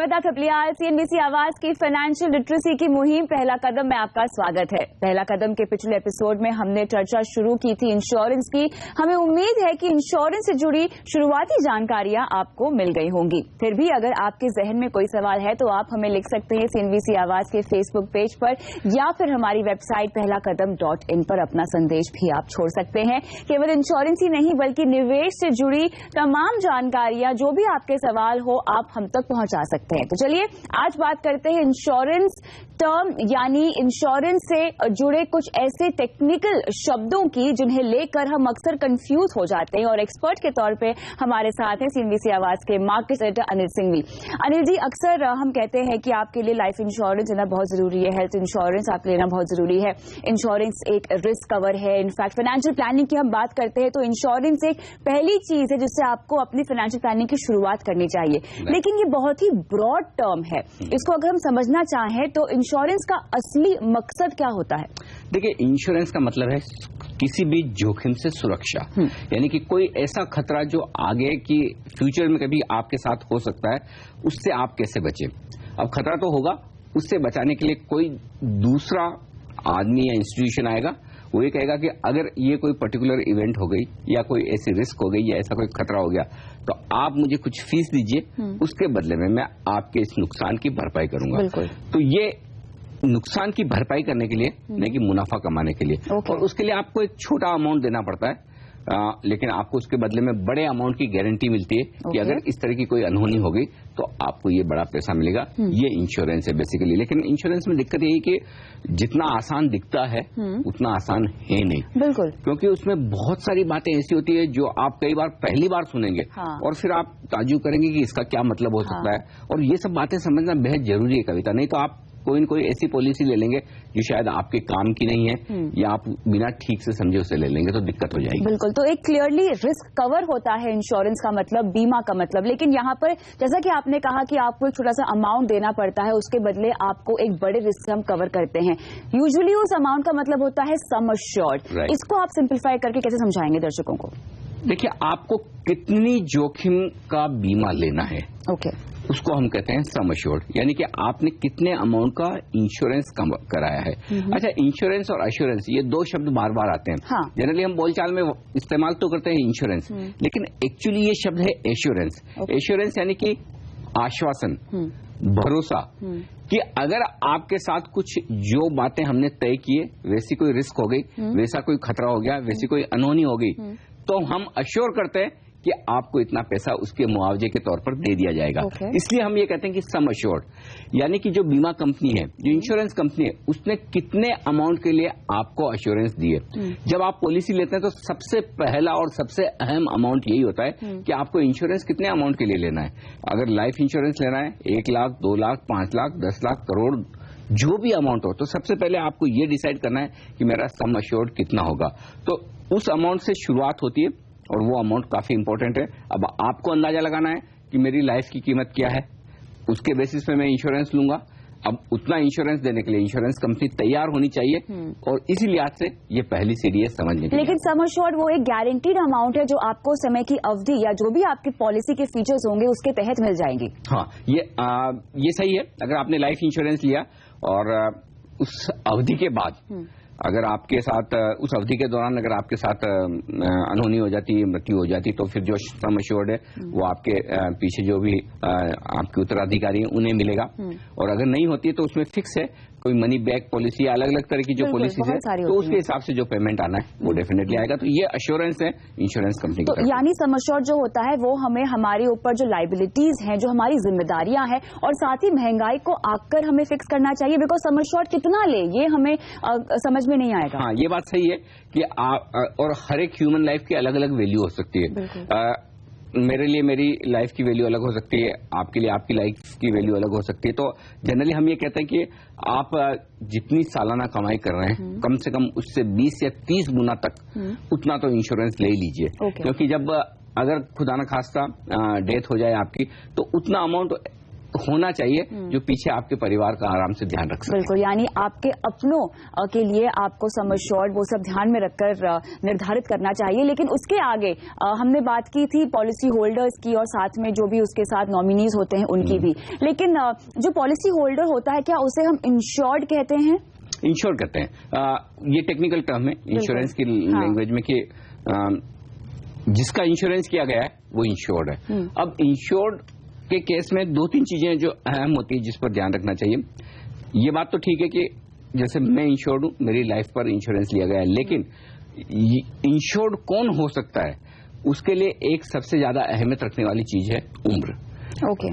Savita Thapliyal, CNBC आवाज की financial literacy की मुहिम पहला कदम में आपका स्वागत है। पहला कदम के पिछले एपिसोड में हमने चर्चा शुरू की थी इंश्योरेंस की। हमें उम्मीद है कि इंश्योरेंस से जुड़ी शुरुआती जानकारियां आपको मिल गई होंगी। फिर भी अगर आपके जहन में कोई सवाल है तो आप हमें लिख सकते हैं CNBC आवाज के फेसबुक पेज पर या फिर हमारी वेबसाइट pehlakadam.in पर अपना संदेश भी आप छोड़ सकते हैं। केवल इंश्योरेंस ही नहीं बल्कि निवेश से जुड़ी तमाम जानकारियां, जो भी आपके सवाल हो, आप हम तक पहुंचा सकते हैं। तो चलिए आज बात करते हैं इंश्योरेंस टर्म यानी इंश्योरेंस से जुड़े कुछ ऐसे टेक्निकल शब्दों की जिन्हें लेकर हम अक्सर कंफ्यूज हो जाते हैं। और एक्सपर्ट के तौर पे हमारे साथ हैं CNBC आवाज के मार्केट एडिटर अनिल सिंघवी। अनिल जी, अक्सर हम कहते हैं कि आपके लिए लाइफ इंश्योरेंस लेना बहुत जरूरी है, हेल्थ इंश्योरेंस आप लेना बहुत जरूरी है। इंश्योरेंस एक रिस्क कवर है। इनफैक्ट फाइनेंशियल प्लानिंग की हम बात करते हैं तो इंश्योरेंस एक पहली चीज है जिससे आपको अपनी फाइनेंशियल प्लानिंग की शुरुआत करनी चाहिए। लेकिन ये बहुत ही ब्रॉड टर्म है, इसको अगर हम समझना चाहें तो इंश्योरेंस का असली मकसद क्या होता है? देखिए, इंश्योरेंस का मतलब है किसी भी जोखिम से सुरक्षा, यानी कि कोई ऐसा खतरा जो आगे की फ्यूचर में कभी आपके साथ हो सकता है, उससे आप कैसे बचें। अब खतरा तो होगा, उससे बचाने के लिए कोई दूसरा आदमी या इंस्टीट्यूशन आएगा, वो ये कहेगा कि अगर ये कोई पर्टिकुलर इवेंट हो गई या कोई ऐसी रिस्क हो गई या ऐसा कोई खतरा हो गया तो आप मुझे कुछ फीस दीजिए, उसके बदले में मैं आपके इस नुकसान की भरपाई करूंगा। तो ये नुकसान की भरपाई करने के लिए, नहीं कि मुनाफा कमाने के लिए। और उसके लिए आपको एक छोटा अमाउंट देना पड़ता है, लेकिन आपको उसके बदले में बड़े अमाउंट की गारंटी मिलती है कि अगर इस तरह की कोई अनहोनी हो गई तो आपको ये बड़ा पैसा मिलेगा। ये इंश्योरेंस है बेसिकली। लेकिन इंश्योरेंस में दिक्कत यही कि जितना आसान दिखता है उतना आसान है नहीं। बिल्कुल, क्योंकि उसमें बहुत सारी बातें ऐसी होती है जो आप कई बार पहली बार सुनेंगे और फिर आप ताज्जुब करेंगे कि इसका क्या मतलब हो सकता है। और ये सब बातें समझना बेहद जरूरी है कविता, नहीं तो आप कोई न कोई ऐसी पॉलिसी ले लेंगे जो शायद आपके काम की नहीं है या आप बिना ठीक से समझे उसे ले लेंगे तो दिक्कत हो जाएगी। बिल्कुल, तो एक क्लियरली रिस्क कवर होता है इंश्योरेंस का मतलब, बीमा का मतलब। लेकिन यहाँ पर जैसा कि आपने कहा कि आपको एक छोटा सा अमाउंट देना पड़ता है, उसके बदले आपको एक बड़े रिस्क हम कवर करते हैं। यूजुअली उस अमाउंट का मतलब होता है सम अश्योर्ड। इसको आप सिंप्लीफाई करके कैसे समझाएंगे दर्शकों को? देखिए, आपको कितनी जोखिम का बीमा लेना है, उसको हम कहते हैं सम अश्योर्ड, यानी कि आपने कितने अमाउंट का इंश्योरेंस कराया है। अच्छा, इंश्योरेंस और अश्योरेंस ये दो शब्द बार बार आते हैं। जनरली हम बोलचाल में इस्तेमाल तो करते हैं इंश्योरेंस, लेकिन एक्चुअली ये शब्द है एश्योरेंस। एश्योरेंस यानी कि आश्वासन, भरोसा कि अगर आपके साथ कुछ जो बातें हमने तय किए वैसी कोई रिस्क हो गई, वैसा कोई खतरा हो गया, वैसी कोई अनहोनी हो गई, तो हम अश्योर करते हैं कि आपको इतना पैसा उसके मुआवजे के तौर पर दे दिया जाएगा। इसलिए हम ये कहते हैं कि सम अश्योर्ड, यानी कि जो बीमा कंपनी है, जो इंश्योरेंस कंपनी है, उसने कितने अमाउंट के लिए आपको अश्योरेंस दी है। जब आप पॉलिसी लेते हैं तो सबसे पहला और सबसे अहम अमाउंट यही होता है कि आपको इंश्योरेंस कितने अमाउंट के लिए लेना है। अगर लाइफ इंश्योरेंस लेना है 1 लाख, 2 लाख, 5 लाख, 10 लाख, करोड़, जो भी अमाउंट हो, तो सबसे पहले आपको ये डिसाइड करना है कि मेरा सम अश्योर्ड कितना होगा। तो उस अमाउंट से शुरुआत होती है और वो अमाउंट काफी इंपॉर्टेंट है। अब आपको अंदाजा लगाना है कि मेरी लाइफ की कीमत क्या है, उसके बेसिस पे मैं इंश्योरेंस लूंगा। अब उतना इंश्योरेंस देने के लिए इंश्योरेंस कंपनी तैयार होनी चाहिए और इसी लिहाज से ये पहली सीढ़ी है समझने की। लेकिन सम अश्योर्ड वो एक गारंटीड अमाउंट है जो आपको समय की अवधि या जो भी आपकी पॉलिसी के फीचर्स होंगे उसके तहत मिल जाएंगी। हाँ, ये सही है। अगर आपने लाइफ इंश्योरेंस लिया और उस अवधि के बाद अगर आपके साथ उस अवधि के दौरान अगर आपके साथ अनहोनी हो जाती है, मृत्यु हो जाती, तो फिर जो सम अश्योर्ड है वो आपके पीछे जो भी आपके उत्तराधिकारी हैं उन्हें मिलेगा। और अगर नहीं होती है तो उसमें फिक्स है, कोई मनी बैक पॉलिसी, अलग अलग तरह की जो पॉलिसीज है, तो उसके हिसाब से जो पेमेंट आना है वो डेफिनेटली आएगा। तो ये अश्योरेंस है इंश्योरेंस कंपनी की। तो यानी सम अश्योर्ड जो होता है वो हमें हमारे ऊपर जो लाइबिलिटीज हैं, जो हमारी जिम्मेदारियां हैं और साथ ही महंगाई को आकर हमें फिक्स करना चाहिए। बिकॉज सम अश्योर्ड कितना ले ये हमें समझ में नहीं आएगा। हाँ, ये बात सही है कि और हर एक ह्यूमन लाइफ की अलग अलग वैल्यू हो सकती है। मेरे लिए मेरी लाइफ की वैल्यू अलग हो सकती है, आपके लिए आपकी लाइफ की वैल्यू अलग हो सकती है। तो जनरली हम ये कहते हैं कि आप जितनी सालाना कमाई कर रहे हैं कम से कम उससे 20 या 30 गुना तक उतना तो इंश्योरेंस ले लीजिए। क्योंकि जब अगर खुदा न खास्ता डेथ हो जाए आपकी तो उतना अमाउंट होना चाहिए जो पीछे आपके परिवार का आराम से ध्यान रख सके। बिल्कुल, यानी आपके अपनों के लिए आपको सम एश्योर्ड वो सब ध्यान में रखकर निर्धारित करना चाहिए। लेकिन उसके आगे हमने बात की थी पॉलिसी होल्डर्स की और साथ में जो भी उसके साथ नॉमिनीज होते हैं उनकी भी। लेकिन जो पॉलिसी होल्डर होता है क्या उसे हम इंश्योर्ड कहते हैं? इंश्योर करते हैं, ये टेक्निकल टर्म है इंश्योरेंस की लैंग्वेज में कि जिसका इंश्योरेंस किया गया है वो इंश्योर्ड है। अब इंश्योर्ड के केस में 2-3 चीजें जो अहम होती है जिस पर ध्यान रखना चाहिए। ये बात तो ठीक है कि जैसे मैं इंश्योर्ड हूं, मेरी लाइफ पर इंश्योरेंस लिया गया है, लेकिन इंश्योर्ड कौन हो सकता है उसके लिए एक सबसे ज्यादा अहमियत रखने वाली चीज है उम्र।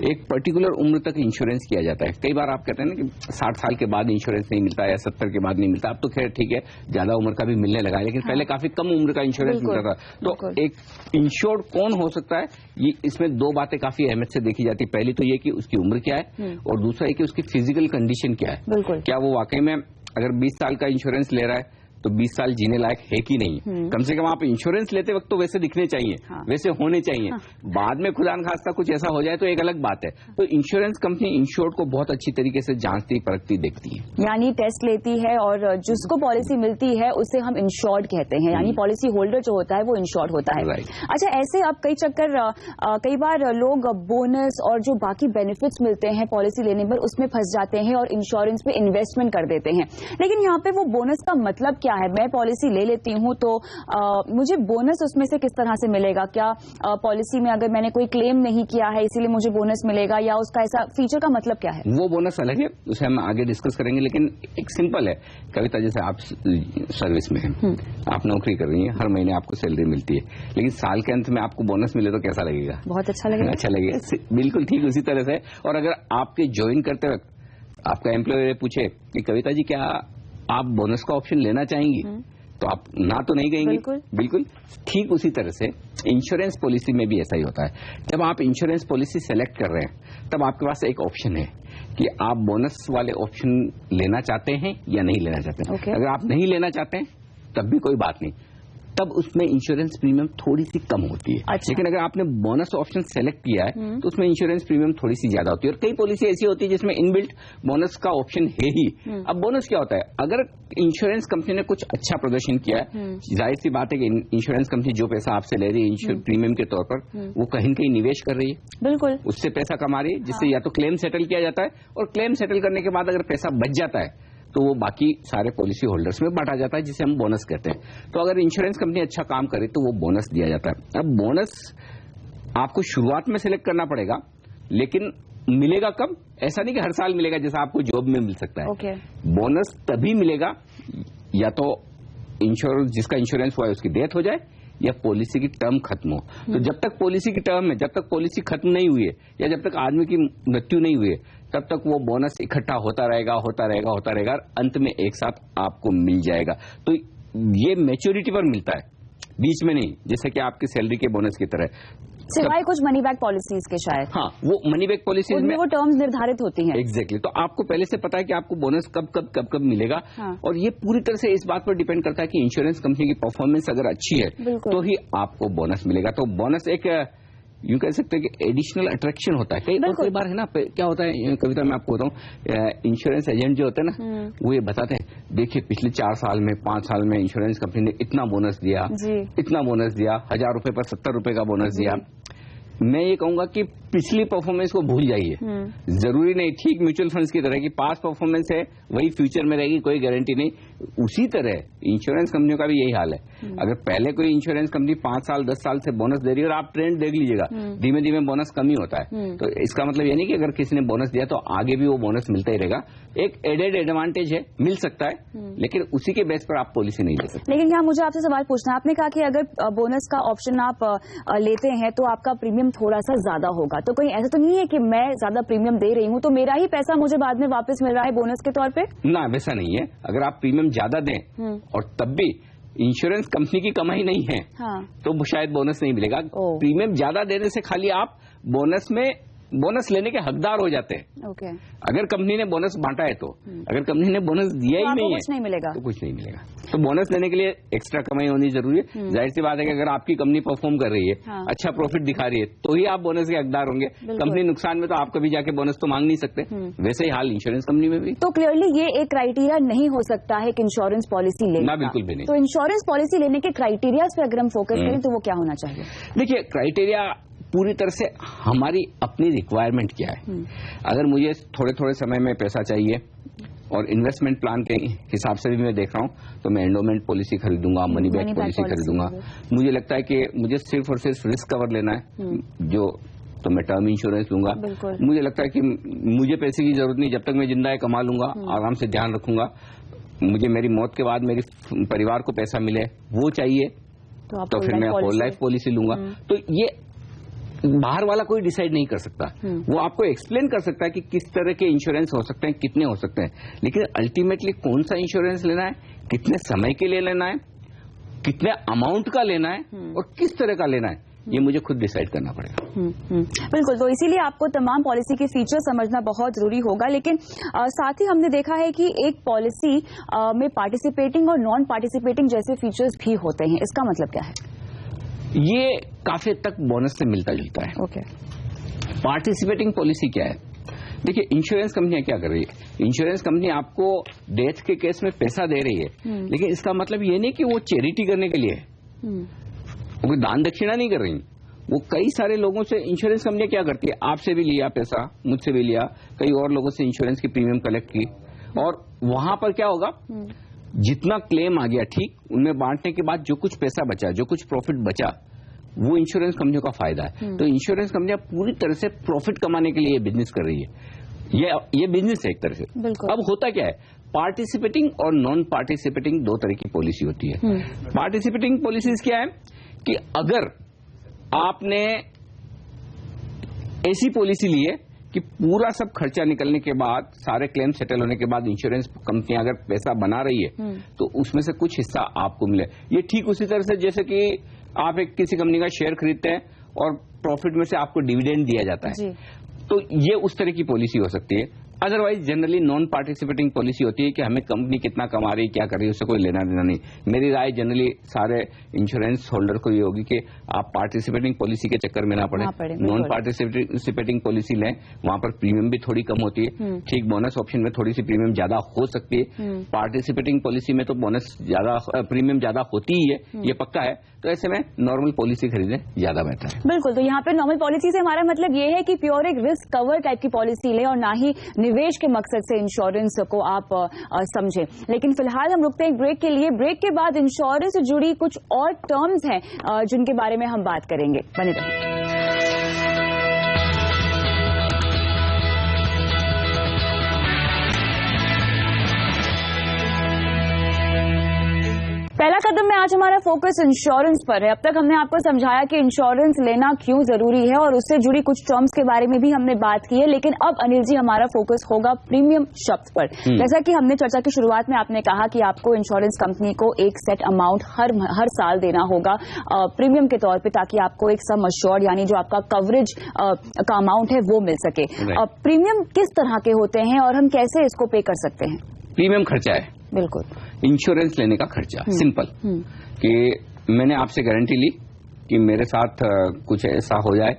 एक पर्टिकुलर उम्र तक इंश्योरेंस किया जाता है। कई बार आप कहते हैं ना कि 60 साल के बाद इंश्योरेंस नहीं मिलता या 70 के बाद नहीं मिलता। अब तो खैर ठीक है, ज्यादा उम्र का भी मिलने लगा है, लेकिन पहले काफी कम उम्र का इंश्योरेंस मिलता था। तो एक इंश्योर्ड कौन हो सकता है, ये इसमें 2 बातें काफी अहमियत से देखी जाती है। पहली तो ये कि उसकी उम्र क्या है और दूसरा ये कि उसकी फिजिकल कंडीशन क्या है। क्या वो वाकई में अगर 20 साल का इंश्योरेंस ले रहा है तो 20 साल जीने लायक है कि नहीं। कम से कम आप इंश्योरेंस लेते वक्त तो वैसे दिखने चाहिए, वैसे होने चाहिए। बाद में खुदा न खास्ता कुछ ऐसा हो जाए तो एक अलग बात है। तो इंश्योरेंस कंपनी इंश्योर्ड को बहुत अच्छी तरीके से जांचती परखती देखती है, यानी टेस्ट लेती है और जिसको पॉलिसी मिलती है उसे हम इंश्योर्ड कहते हैं, यानी पॉलिसी होल्डर जो होता है वो इंश्योर्ड होता है। अच्छा, ऐसे अब कई बार लोग बोनस और जो बाकी बेनिफिट्स मिलते हैं पॉलिसी लेने पर उसमें फंस जाते हैं और इंश्योरेंस में इन्वेस्टमेंट कर देते हैं। लेकिन यहाँ पे वो बोनस का मतलब क्या है? मैं पॉलिसी ले लेती हूं तो मुझे बोनस उसमें से किस तरह से मिलेगा? क्या पॉलिसी में अगर मैंने कोई क्लेम नहीं किया है इसीलिए मुझे बोनस मिलेगा, या उसका ऐसा फीचर का मतलब क्या है? वो बोनस अलग है, उसे हम आगे डिस्कस करेंगे। लेकिन एक सिंपल है कविता, जैसे आप सर्विस में हैं, आप नौकरी कर रही हैं, हर महीने आपको सैलरी मिलती है, लेकिन साल के अंत में आपको बोनस मिले तो कैसा लगेगा? बहुत अच्छा लगेगा। अच्छा लगेगा, बिल्कुल ठीक उसी तरह से। और अगर आपके ज्वाइन करते वक्त आपका एम्प्लॉयर पूछे कि कविता जी क्या आप बोनस का ऑप्शन लेना चाहेंगी, तो आप ना तो नहीं कहेंगे। बिल्कुल ठीक उसी तरह से इंश्योरेंस पॉलिसी में भी ऐसा ही होता है। जब आप इंश्योरेंस पॉलिसी सेलेक्ट कर रहे हैं तब आपके पास एक ऑप्शन है कि आप बोनस वाले ऑप्शन लेना चाहते हैं या नहीं लेना चाहते हैं। अगर आप नहीं लेना चाहते हैं तब भी कोई बात नहीं, तब उसमें इंश्योरेंस प्रीमियम थोड़ी सी कम होती है। लेकिन अगर आपने बोनस ऑप्शन सेलेक्ट किया है तो उसमें इंश्योरेंस प्रीमियम थोड़ी सी ज्यादा होती है। और कई पॉलिसी ऐसी होती है जिसमें इनबिल्ट बोनस का ऑप्शन है ही। अब बोनस क्या होता है? अगर इंश्योरेंस कंपनी ने कुछ अच्छा प्रदर्शन किया है, जाहिर सी बात है कि इंश्योरेंस कंपनी जो पैसा आपसे ले रही है प्रीमियम के तौर पर, वो कहीं न कहीं निवेश कर रही है, बिल्कुल उससे पैसा कमा रही है, जिससे या तो क्लेम सेटल किया जाता है, और क्लेम सेटल करने के बाद अगर पैसा बच जाता है तो वो बाकी सारे पॉलिसी होल्डर्स में बांटा जाता है, जिसे हम बोनस कहते हैं। तो अगर इंश्योरेंस कंपनी अच्छा काम करे तो वो बोनस दिया जाता है। अब बोनस आपको शुरुआत में सिलेक्ट करना पड़ेगा, लेकिन मिलेगा कब? ऐसा नहीं कि हर साल मिलेगा जैसा आपको जॉब में मिल सकता है। बोनस तभी मिलेगा या तो जिसका इंश्योरेंस हुआ है उसकी डेथ हो जाए या पॉलिसी की टर्म खत्म हो। तो जब तक पॉलिसी की टर्म है, जब तक पॉलिसी खत्म नहीं हुई है या जब तक आदमी की मृत्यु नहीं हुई है, तब तक वो बोनस इकट्ठा होता रहेगा और अंत में एक साथ आपको मिल जाएगा। तो ये मैच्योरिटी पर मिलता है, बीच में नहीं, जैसे कि आपकी सैलरी के बोनस की तरह, सिवाय कुछ मनी बैक पॉलिसीज के शायद। हाँ, वो मनी बैक पॉलिसीज में वो टर्म्स निर्धारित होती हैं। एग्जैक्टली। तो आपको पहले से पता है कि आपको बोनस कब मिलेगा। और ये पूरी तरह से इस बात पर डिपेंड करता है कि इंश्योरेंस कंपनी की परफॉर्मेंस अगर अच्छी है तो ही आपको बोनस मिलेगा। तो बोनस एक यूं कह सकते हैं कि एडिशनल अट्रैक्शन होता है। कई बार है ना, क्या होता है कविता, मैं आपको बताऊं, इंश्योरेंस एजेंट जो होते हैं ना, वो ये बताते हैं, देखिए पिछले 4 साल में 5 साल में इंश्योरेंस कंपनी ने इतना बोनस दिया, 1000 रुपए पर 70 रुपए का बोनस दिया। मैं ये कहूंगा कि पिछली परफॉर्मेंस को भूल जाइए। जरूरी नहीं, ठीक म्यूचुअल फंड्स की तरह की पास्ट परफॉर्मेंस है वही फ्यूचर में रहेगी, कोई गारंटी नहीं। उसी तरह इंश्योरेंस कंपनियों का भी यही हाल है। अगर पहले कोई इंश्योरेंस कंपनी 5 साल 10 साल से बोनस दे रही है और आप ट्रेंड देख लीजिएगा, धीमे धीमे बोनस कम ही होता है। तो इसका मतलब ये नहीं कि अगर किसी ने बोनस दिया तो आगे भी वो बोनस मिलता ही रहेगा। एक एडेड एडवांटेज है, मिल सकता है, लेकिन उसी के बेस पर आप पॉलिसी नहीं ले सकते। लेकिन यहाँ मुझे आपसे सवाल पूछना है, आपने कहा कि अगर बोनस का ऑप्शन आप लेते हैं तो आपका प्रीमियम थोड़ा सा ज्यादा होगा, तो कहीं ऐसा तो नहीं है कि मैं ज्यादा प्रीमियम दे रही हूँ तो मेरा ही पैसा मुझे बाद में वापस मिल रहा है बोनस के तौर पे? ना, वैसा नहीं है। अगर आप प्रीमियम ज्यादा दें और तब भी इंश्योरेंस कंपनी की कमाई नहीं है, तो शायद बोनस नहीं मिलेगा। प्रीमियम ज्यादा देने से खाली आप बोनस लेने के हकदार हो जाते हैं। अगर कंपनी ने बोनस बांटा है तो, अगर कंपनी ने बोनस दिया ही नहीं है कुछ नहीं मिलेगा, तो कुछ नहीं मिलेगा। तो बोनस लेने के लिए एक्स्ट्रा कमाई होनी जरूरी है। जाहिर सी बात है कि अगर आपकी कंपनी परफॉर्म कर रही है, अच्छा प्रॉफिट दिखा रही है, तो ही आप बोनस के हकदार होंगे। कंपनी नुकसान में तो आप कभी जाके बोनस तो मांग नहीं सकते। वैसे ही हाल इंश्योरेंस कंपनी में भी। तो क्लियरली ये एक क्राइटेरिया नहीं हो सकता है कि इंश्योरेंस पॉलिसी लेना। बिल्कुल भी नहीं। तो इंश्योरेंस पॉलिसी लेने के क्राइटेरिया पे अगर हम फोकस करें तो वो क्या होना चाहिए? देखिए, क्राइटेरिया पूरी तरह से हमारी अपनी रिक्वायरमेंट क्या है। अगर मुझे थोड़े थोड़े समय में पैसा चाहिए और इन्वेस्टमेंट प्लान के हिसाब से भी मैं देख रहा हूं, तो मैं एंडोमेंट पॉलिसी खरीदूंगा, मनी बैक पॉलिसी खरीदूंगा। मुझे लगता है कि मुझे सिर्फ और सिर्फ रिस्क कवर लेना है, तो मैं टर्म इंश्योरेंस लूंगा। मुझे लगता है कि मुझे पैसे की जरूरत नहीं, जब तक मैं जिंदा है कमा लूंगा, आराम से ध्यान रखूंगा। मुझे मेरी मौत के बाद मेरी परिवार को पैसा मिले वो चाहिए, तो फिर मैं होल लाइफ पॉलिसी लूंगा। तो ये बाहर वाला कोई डिसाइड नहीं कर सकता। वो आपको एक्सप्लेन कर सकता है कि किस तरह के इंश्योरेंस हो सकते हैं, कितने हो सकते हैं, लेकिन अल्टीमेटली कौन सा इंश्योरेंस लेना है, कितने समय के लिए लेना है, कितने अमाउंट का लेना है और किस तरह का लेना है, ये मुझे खुद डिसाइड करना पड़ेगा। बिल्कुल। तो इसीलिए आपको तमाम पॉलिसी के फीचर समझना बहुत जरूरी होगा। लेकिन साथ ही हमने देखा है कि एक पॉलिसी में पार्टिसिपेटिंग और नॉन पार्टिसिपेटिंग जैसे फीचर्स भी होते हैं। इसका मतलब क्या है? ये काफी हद तक बोनस से मिलता जुलता है। ओके। पार्टिसिपेटिंग पॉलिसी क्या है? देखिए, इंश्योरेंस कंपनियां क्या कर रही है, इंश्योरेंस कंपनी आपको डेथ के केस में पैसा दे रही है, लेकिन इसका मतलब ये नहीं कि वो चैरिटी करने के लिए है, वो कोई दान दक्षिणा नहीं कर रही। वो कई सारे लोगों से इंश्योरेंस कंपनियां क्या करती है, आपसे भी लिया पैसा, मुझसे भी लिया, कई और लोगों से इंश्योरेंस की प्रीमियम कलेक्ट की, और वहां पर क्या होगा, जितना क्लेम आ गया ठीक, उनमें बांटने के बाद जो कुछ पैसा बचा, जो कुछ प्रॉफिट बचा, वो इंश्योरेंस कंपनियों का फायदा है। तो इंश्योरेंस कंपनियां पूरी तरह से प्रॉफिट कमाने के लिए बिजनेस कर रही है। ये बिजनेस है एक तरह से। अब होता क्या है, पार्टिसिपेटिंग और नॉन पार्टिसिपेटिंग दो तरह की पॉलिसी होती है। पार्टिसिपेटिंग पॉलिसीज क्या है कि अगर आपने ऐसी पॉलिसी ली है कि पूरा सब खर्चा निकलने के बाद, सारे क्लेम सेटल होने के बाद इंश्योरेंस कंपनी अगर पैसा बना रही है, तो उसमें से कुछ हिस्सा आपको मिले। ये ठीक उसी तरह से जैसे कि आप एक किसी कंपनी का शेयर खरीदते हैं और प्रॉफिट में से आपको डिविडेंड दिया जाता है, तो ये उस तरह की पॉलिसी हो सकती है। Otherwise generally non participating policy होती है कि हमें कंपनी कितना कमा रही, क्या कर रही है, उससे कोई लेना देना नहीं। मेरी राय जनरली सारे इंश्योरेंस होल्डर को ये होगी कि आप पार्टिसिपेटिंग पॉलिसी के चक्कर में ना पड़े, नॉन पार्टिसिपेटिंग पॉलिसी लें, वहां पर प्रीमियम भी थोड़ी कम होती है। ठीक, बोनस ऑप्शन में थोड़ी सी प्रीमियम ज्यादा हो सकती है, पार्टिसिपेटिंग पॉलिसी में तो बोनस ज्यादा, प्रीमियम ज्यादा होती ही है, ये पक्का है। तो ऐसे में नॉर्मल पॉलिसी खरीदें ज्यादा बेहतर है। बिल्कुल। तो यहाँ पे नॉर्मल पॉलिसी से हमारा मतलब ये है कि प्योर एक रिस्क कवर टाइप की पॉलिसी लें और ना ही निवेश के मकसद से इंश्योरेंस को आप समझें। लेकिन फिलहाल हम रुकते हैं ब्रेक के लिए। ब्रेक के बाद इंश्योरेंस से जुड़ी कुछ और टर्म्स हैं जिनके बारे में हम बात करेंगे। बने रहिए। पहला कदम में आज हमारा फोकस इंश्योरेंस पर है। अब तक हमने आपको समझाया कि इंश्योरेंस लेना क्यों जरूरी है और उससे जुड़ी कुछ टर्म्स के बारे में भी हमने बात की है। लेकिन अब अनिल जी, हमारा फोकस होगा प्रीमियम शब्द पर। जैसा कि हमने चर्चा की शुरुआत में आपने कहा कि आपको इंश्योरेंस कंपनी को एक सेट अमाउंट हर साल देना होगा प्रीमियम के तौर पर, ताकि आपको एक सम अश्योर्ड यानी जो आपका कवरेज का अमाउंट है वो मिल सके। प्रीमियम किस तरह के होते हैं और हम कैसे इसको पे कर सकते हैं? प्रीमियम खर्चा है, बिल्कुल, इंश्योरेंस लेने का खर्चा। सिंपल कि मैंने आपसे गारंटी ली कि मेरे साथ कुछ ऐसा हो जाए,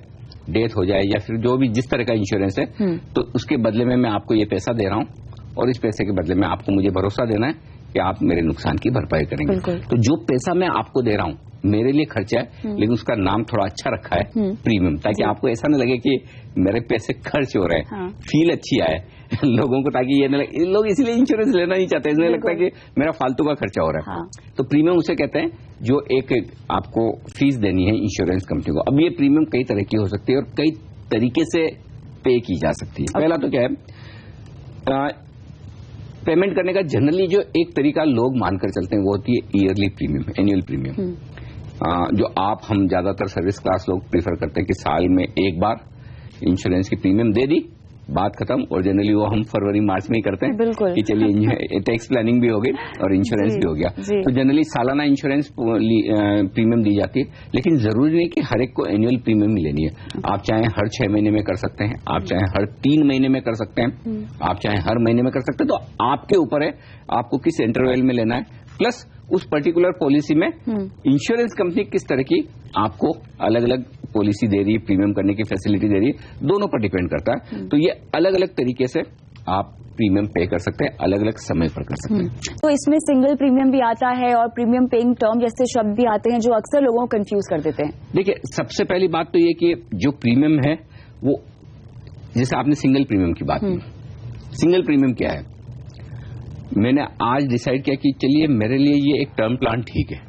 डेथ हो जाए या फिर जो भी जिस तरह का इंश्योरेंस है, तो उसके बदले में मैं आपको ये पैसा दे रहा हूं और इस पैसे के बदले में आपको मुझे भरोसा देना है कि आप मेरे नुकसान की भरपाई करेंगे। तो जो पैसा मैं आपको दे रहा हूं मेरे लिए खर्चा है, लेकिन उसका नाम थोड़ा अच्छा रखा है प्रीमियम, ताकि आपको ऐसा न लगे कि मेरे पैसे खर्च हो रहे हैं। फील अच्छी आए लोगों को, ताकि ये न लगे, लोग इसलिए इंश्योरेंस लेना नहीं चाहते, इसलिए लगता है कि मेरा फालतू का खर्चा हो रहा है। तो प्रीमियम उसे कहते हैं जो एक आपको फीस देनी है इंश्योरेंस कंपनी को। अब ये प्रीमियम कई तरह की हो सकती है और कई तरीके से पे की जा सकती है। पहला तो क्या है, पेमेंट करने का जनरली जो एक तरीका लोग मानकर चलते हैं वो होती है ईयरली प्रीमियम, एनुअल प्रीमियम, जो हम ज्यादातर सर्विस क्लास लोग प्रीफर करते हैं कि साल में एक बार इंश्योरेंस की प्रीमियम दे दी, बात खत्म। और जनरली वो हम फरवरी मार्च में ही करते हैं कि चलिए टैक्स प्लानिंग भी हो गई और इंश्योरेंस भी हो गया। तो जनरली सालाना इंश्योरेंस प्रीमियम दी जाती है, लेकिन जरूरी नहीं कि हर एक को एनुअल प्रीमियम ही लेनी है। आप चाहे हर 6 महीने में कर सकते हैं, आप चाहे हर 3 महीने में कर सकते हैं, आप चाहे हर महीने में कर सकते हैं। तो आपके ऊपर है आपको किस इंटरवल में लेना है। प्लस उस पर्टिकुलर पॉलिसी में इंश्योरेंस कंपनी किस तरह की आपको अलग अलग पॉलिसी दे रही है, प्रीमियम करने की फैसिलिटी दे रही है, दोनों पर डिपेंड करता है। तो ये अलग अलग तरीके से आप प्रीमियम पे कर सकते हैं, अलग अलग समय पर कर सकते हैं। तो इसमें सिंगल प्रीमियम भी आता है और प्रीमियम पेइंग टर्म जैसे शब्द भी आते हैं जो अक्सर लोगों को कंफ्यूज कर देते हैं। देखिए, सबसे पहली बात तो ये कि जो प्रीमियम है वो, जैसे आपने सिंगल प्रीमियम की बात की, सिंगल प्रीमियम क्या है? मैंने आज डिसाइड किया कि चलिए मेरे लिए ये एक टर्म प्लान ठीक है।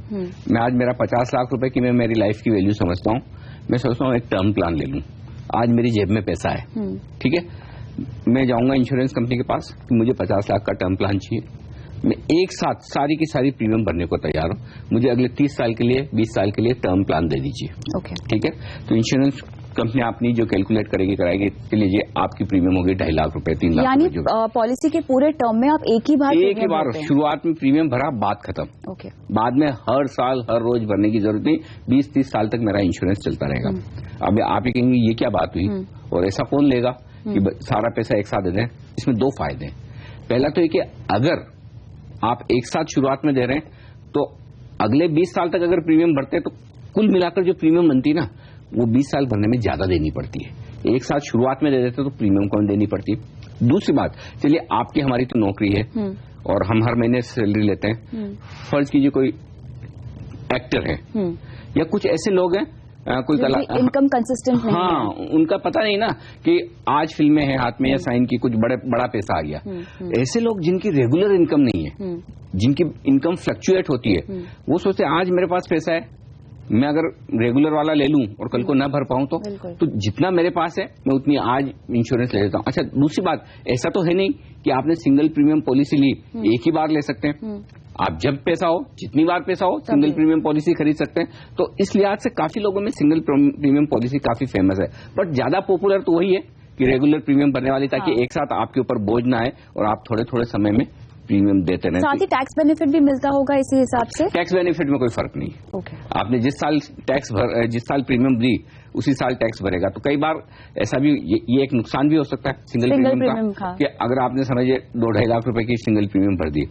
मैं आज मेरा 50 लाख रुपए की मैं मेरी लाइफ की वैल्यू समझता हूँ, मैं सोचता हूँ एक टर्म प्लान ले लूं। आज मेरी जेब में पैसा है, ठीक है, मैं जाऊंगा इंश्योरेंस कंपनी के पास कि मुझे 50 लाख का टर्म प्लान चाहिए। मैं एक साथ सारी की सारी प्रीमियम भरने को तैयार हूं, मुझे अगले 30 साल के लिए, 20 साल के लिए टर्म प्लान दे दीजिए। ओके, ठीक है। तो इंश्योरेंस कंपनी अपनी जो कैलकुलेट करेगी कराएगी, के लिए आपकी प्रीमियम होगी 2.5 लाख रुपए, 3 लाख। यानी पॉलिसी के पूरे टर्म में आप एक ही बार शुरुआत में प्रीमियम भरा, बात खत्म। ओके, बाद में हर साल हर रोज भरने की जरूरत नहीं, 20-30 साल तक मेरा इंश्योरेंस चलता रहेगा। अब आप ये कहेंगे ये क्या बात हुई और ऐसा कौन लेगा कि सारा पैसा एक साथ दे दें? इसमें दो फायदे हैं। पहला तो ये कि अगर आप एक साथ शुरुआत में दे रहे हैं तो अगले 20 साल तक अगर प्रीमियम भरते हैं तो कुल मिलाकर जो प्रीमियम बनती है ना, वो 20 साल भरने में ज्यादा देनी पड़ती है। एक साथ शुरुआत में दे देते तो प्रीमियम कम देनी पड़ती है। दूसरी बात, चलिए आपकी हमारी तो नौकरी है और हम हर महीने सैलरी लेते हैं। फर्ज कीजिए कोई एक्टर है या कुछ ऐसे लोग हैं, कोई कला, इनकम कंसिस्टेंट नहीं है, उनका पता नहीं ना कि आज फिल्में हैं हाथ में या साइन की, कुछ बड़ा पैसा आ गया। ऐसे लोग जिनकी रेगुलर इनकम नहीं है, जिनकी इनकम फ्लक्चुएट होती है, वो सोचते आज मेरे पास पैसा है, मैं अगर रेगुलर वाला ले लूं और कल को ना भर पाऊं तो जितना मेरे पास है मैं उतनी आज इंश्योरेंस ले लेता हूं। अच्छा, दूसरी बात, ऐसा तो है नहीं कि आपने सिंगल प्रीमियम पॉलिसी ली एक ही बार ले सकते हैं। आप जब पैसा हो, जितनी बार पैसा हो, सिंगल प्रीमियम पॉलिसी खरीद सकते हैं। तो इस लिहाज से काफी लोगों में सिंगल प्रीमियम पॉलिसी काफी फेमस है, बट ज्यादा पॉपुलर तो वही है कि रेगुलर प्रीमियम भरने वाली, ताकि एक साथ आपके ऊपर बोझ ना आए और आप थोड़े थोड़े समय में प्रीमियम देते रहे। साथ ही टैक्स बेनिफिट भी मिलता होगा इसी हिसाब से? टैक्स बेनिफिट में कोई फर्क नहीं। ओके, आपने जिस साल प्रीमियम दी उसी साल टैक्स भरेगा। तो कई बार ऐसा भी, ये एक नुकसान भी हो सकता है सिंगल प्रीमियम का कि अगर आपने समझिए 2-2.5 लाख रुपए की सिंगल प्रीमियम भर दी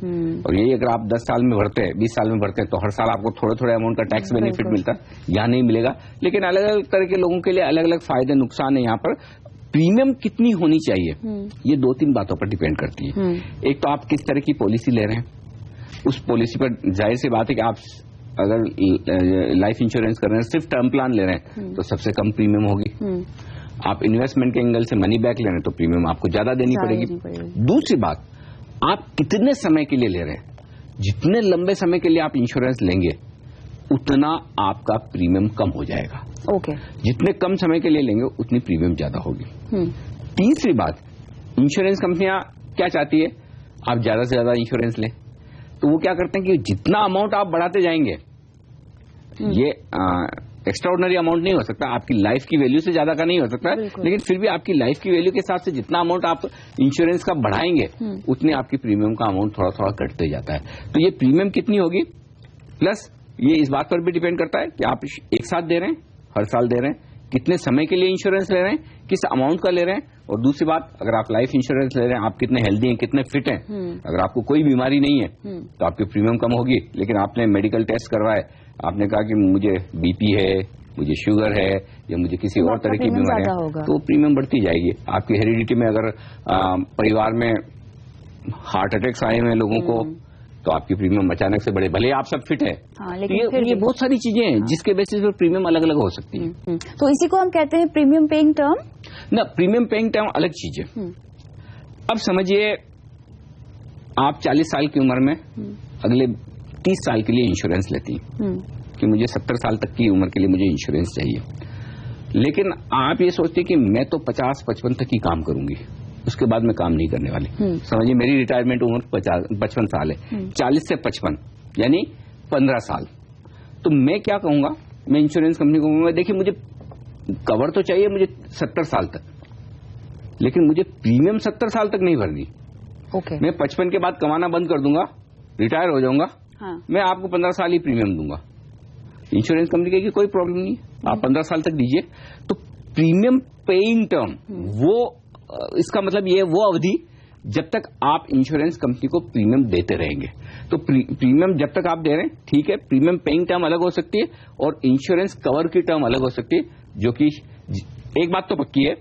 और यही अगर आप 10 साल में भरते हैं, 20 साल में भरते हैं, तो हर साल आपको थोड़े थोड़े अमाउंट का टैक्स बेनिफिट मिलता है, यहाँ नहीं मिलेगा। लेकिन अलग अलग तरह के लोगों के लिए अलग अलग फायदे नुकसान है। यहाँ पर प्रीमियम कितनी होनी चाहिए ये 2-3 बातों पर डिपेंड करती है। एक तो आप किस तरह की पॉलिसी ले रहे हैं, उस पॉलिसी पर जाहिर सी बात है कि आप अगर लाइफ इंश्योरेंस कर रहे हैं, सिर्फ टर्म प्लान ले रहे हैं तो सबसे कम प्रीमियम होगी। आप इन्वेस्टमेंट के एंगल से मनी बैक ले रहे हैं तो प्रीमियम आपको ज्यादा देनी पड़ेगी। दूसरी बात, आप कितने समय के लिए ले रहे हैं, जितने लंबे समय के लिए आप इंश्योरेंस लेंगे उतना आपका प्रीमियम कम हो जाएगा। ओके, जितने कम समय के लिए लेंगे उतनी प्रीमियम ज्यादा होगी। तीसरी बात, इंश्योरेंस कंपनियां क्या चाहती है, आप ज्यादा से ज्यादा इंश्योरेंस लें, तो वो क्या करते हैं कि जितना अमाउंट आप बढ़ाते जाएंगे, ये एक्स्ट्राऑर्डिनरी अमाउंट नहीं हो सकता, आपकी लाइफ की वैल्यू से ज्यादा का नहीं हो सकता, लेकिन फिर भी आपकी लाइफ की वैल्यू के हिसाब से जितना अमाउंट आप इंश्योरेंस का बढ़ाएंगे उतने आपकी प्रीमियम का अमाउंट थोड़ा थोड़ा घटते जाता है। तो ये प्रीमियम कितनी होगी, प्लस ये इस बात पर भी डिपेंड करता है कि आप एक साथ दे रहे हैं, हर साल दे रहे हैं, कितने समय के लिए इंश्योरेंस ले रहे हैं, किस अमाउंट का ले रहे हैं, और दूसरी बात, अगर आप लाइफ इंश्योरेंस ले रहे हैं, आप कितने हेल्दी हैं, कितने फिट हैं। अगर आपको कोई बीमारी नहीं है तो आपकी प्रीमियम कम होगी, लेकिन आपने मेडिकल टेस्ट करवाए, आपने कहा कि मुझे बीपी है, मुझे शुगर है या मुझे किसी और तरह की बीमारी है, तो प्रीमियम बढ़ती जाएगी। आपकी हेरिडिटी में अगर परिवार में हार्ट अटैक्स आए हुए लोगों को तो आपकी प्रीमियम अचानक से बढ़े, भले आप सब फिट है। लेकिन ये बहुत सारी चीजें हैं जिसके बेसिस पर प्रीमियम अलग अलग हो सकती है। तो इसी को हम कहते हैं प्रीमियम पेइंग टर्म ना। प्रीमियम पेइंग टर्म अलग चीज है। अब समझिए आप 40 साल की उम्र में अगले 30 साल के लिए इंश्योरेंस लेती हैं कि मुझे 70 साल तक की उम्र के लिए मुझे इंश्योरेंस चाहिए, लेकिन आप ये सोचते हैं कि मैं तो 50-55 तक ही काम करूंगी, उसके बाद मैं काम नहीं करने वाली। समझिए मेरी रिटायरमेंट उम्र 55 साल है, 40 से 55 यानी 15 साल। तो मैं क्या कहूंगा, मैं इंश्योरेंस कंपनी को कहूंगा, देखिए मुझे कवर तो चाहिए मुझे 70 साल तक, लेकिन मुझे प्रीमियम 70 साल तक नहीं भरनी। मैं 55 के बाद कमाना बंद कर दूंगा, रिटायर हो जाऊंगा, मैं आपको 15 साल ही प्रीमियम दूंगा। इंश्योरेंस कंपनी कहेगी कोई प्रॉब्लम नहीं, आप 15 साल तक दीजिए। तो प्रीमियम पेइंग टर्म, वो इसका मतलब ये वो अवधि जब तक आप इंश्योरेंस कंपनी को प्रीमियम देते रहेंगे। तो प्रीमियम जब तक आप दे रहे हैं ठीक है, प्रीमियम पेइंग टर्म अलग हो सकती है और इंश्योरेंस कवर की टर्म अलग हो सकती है, जो कि एक बात तो पक्की है,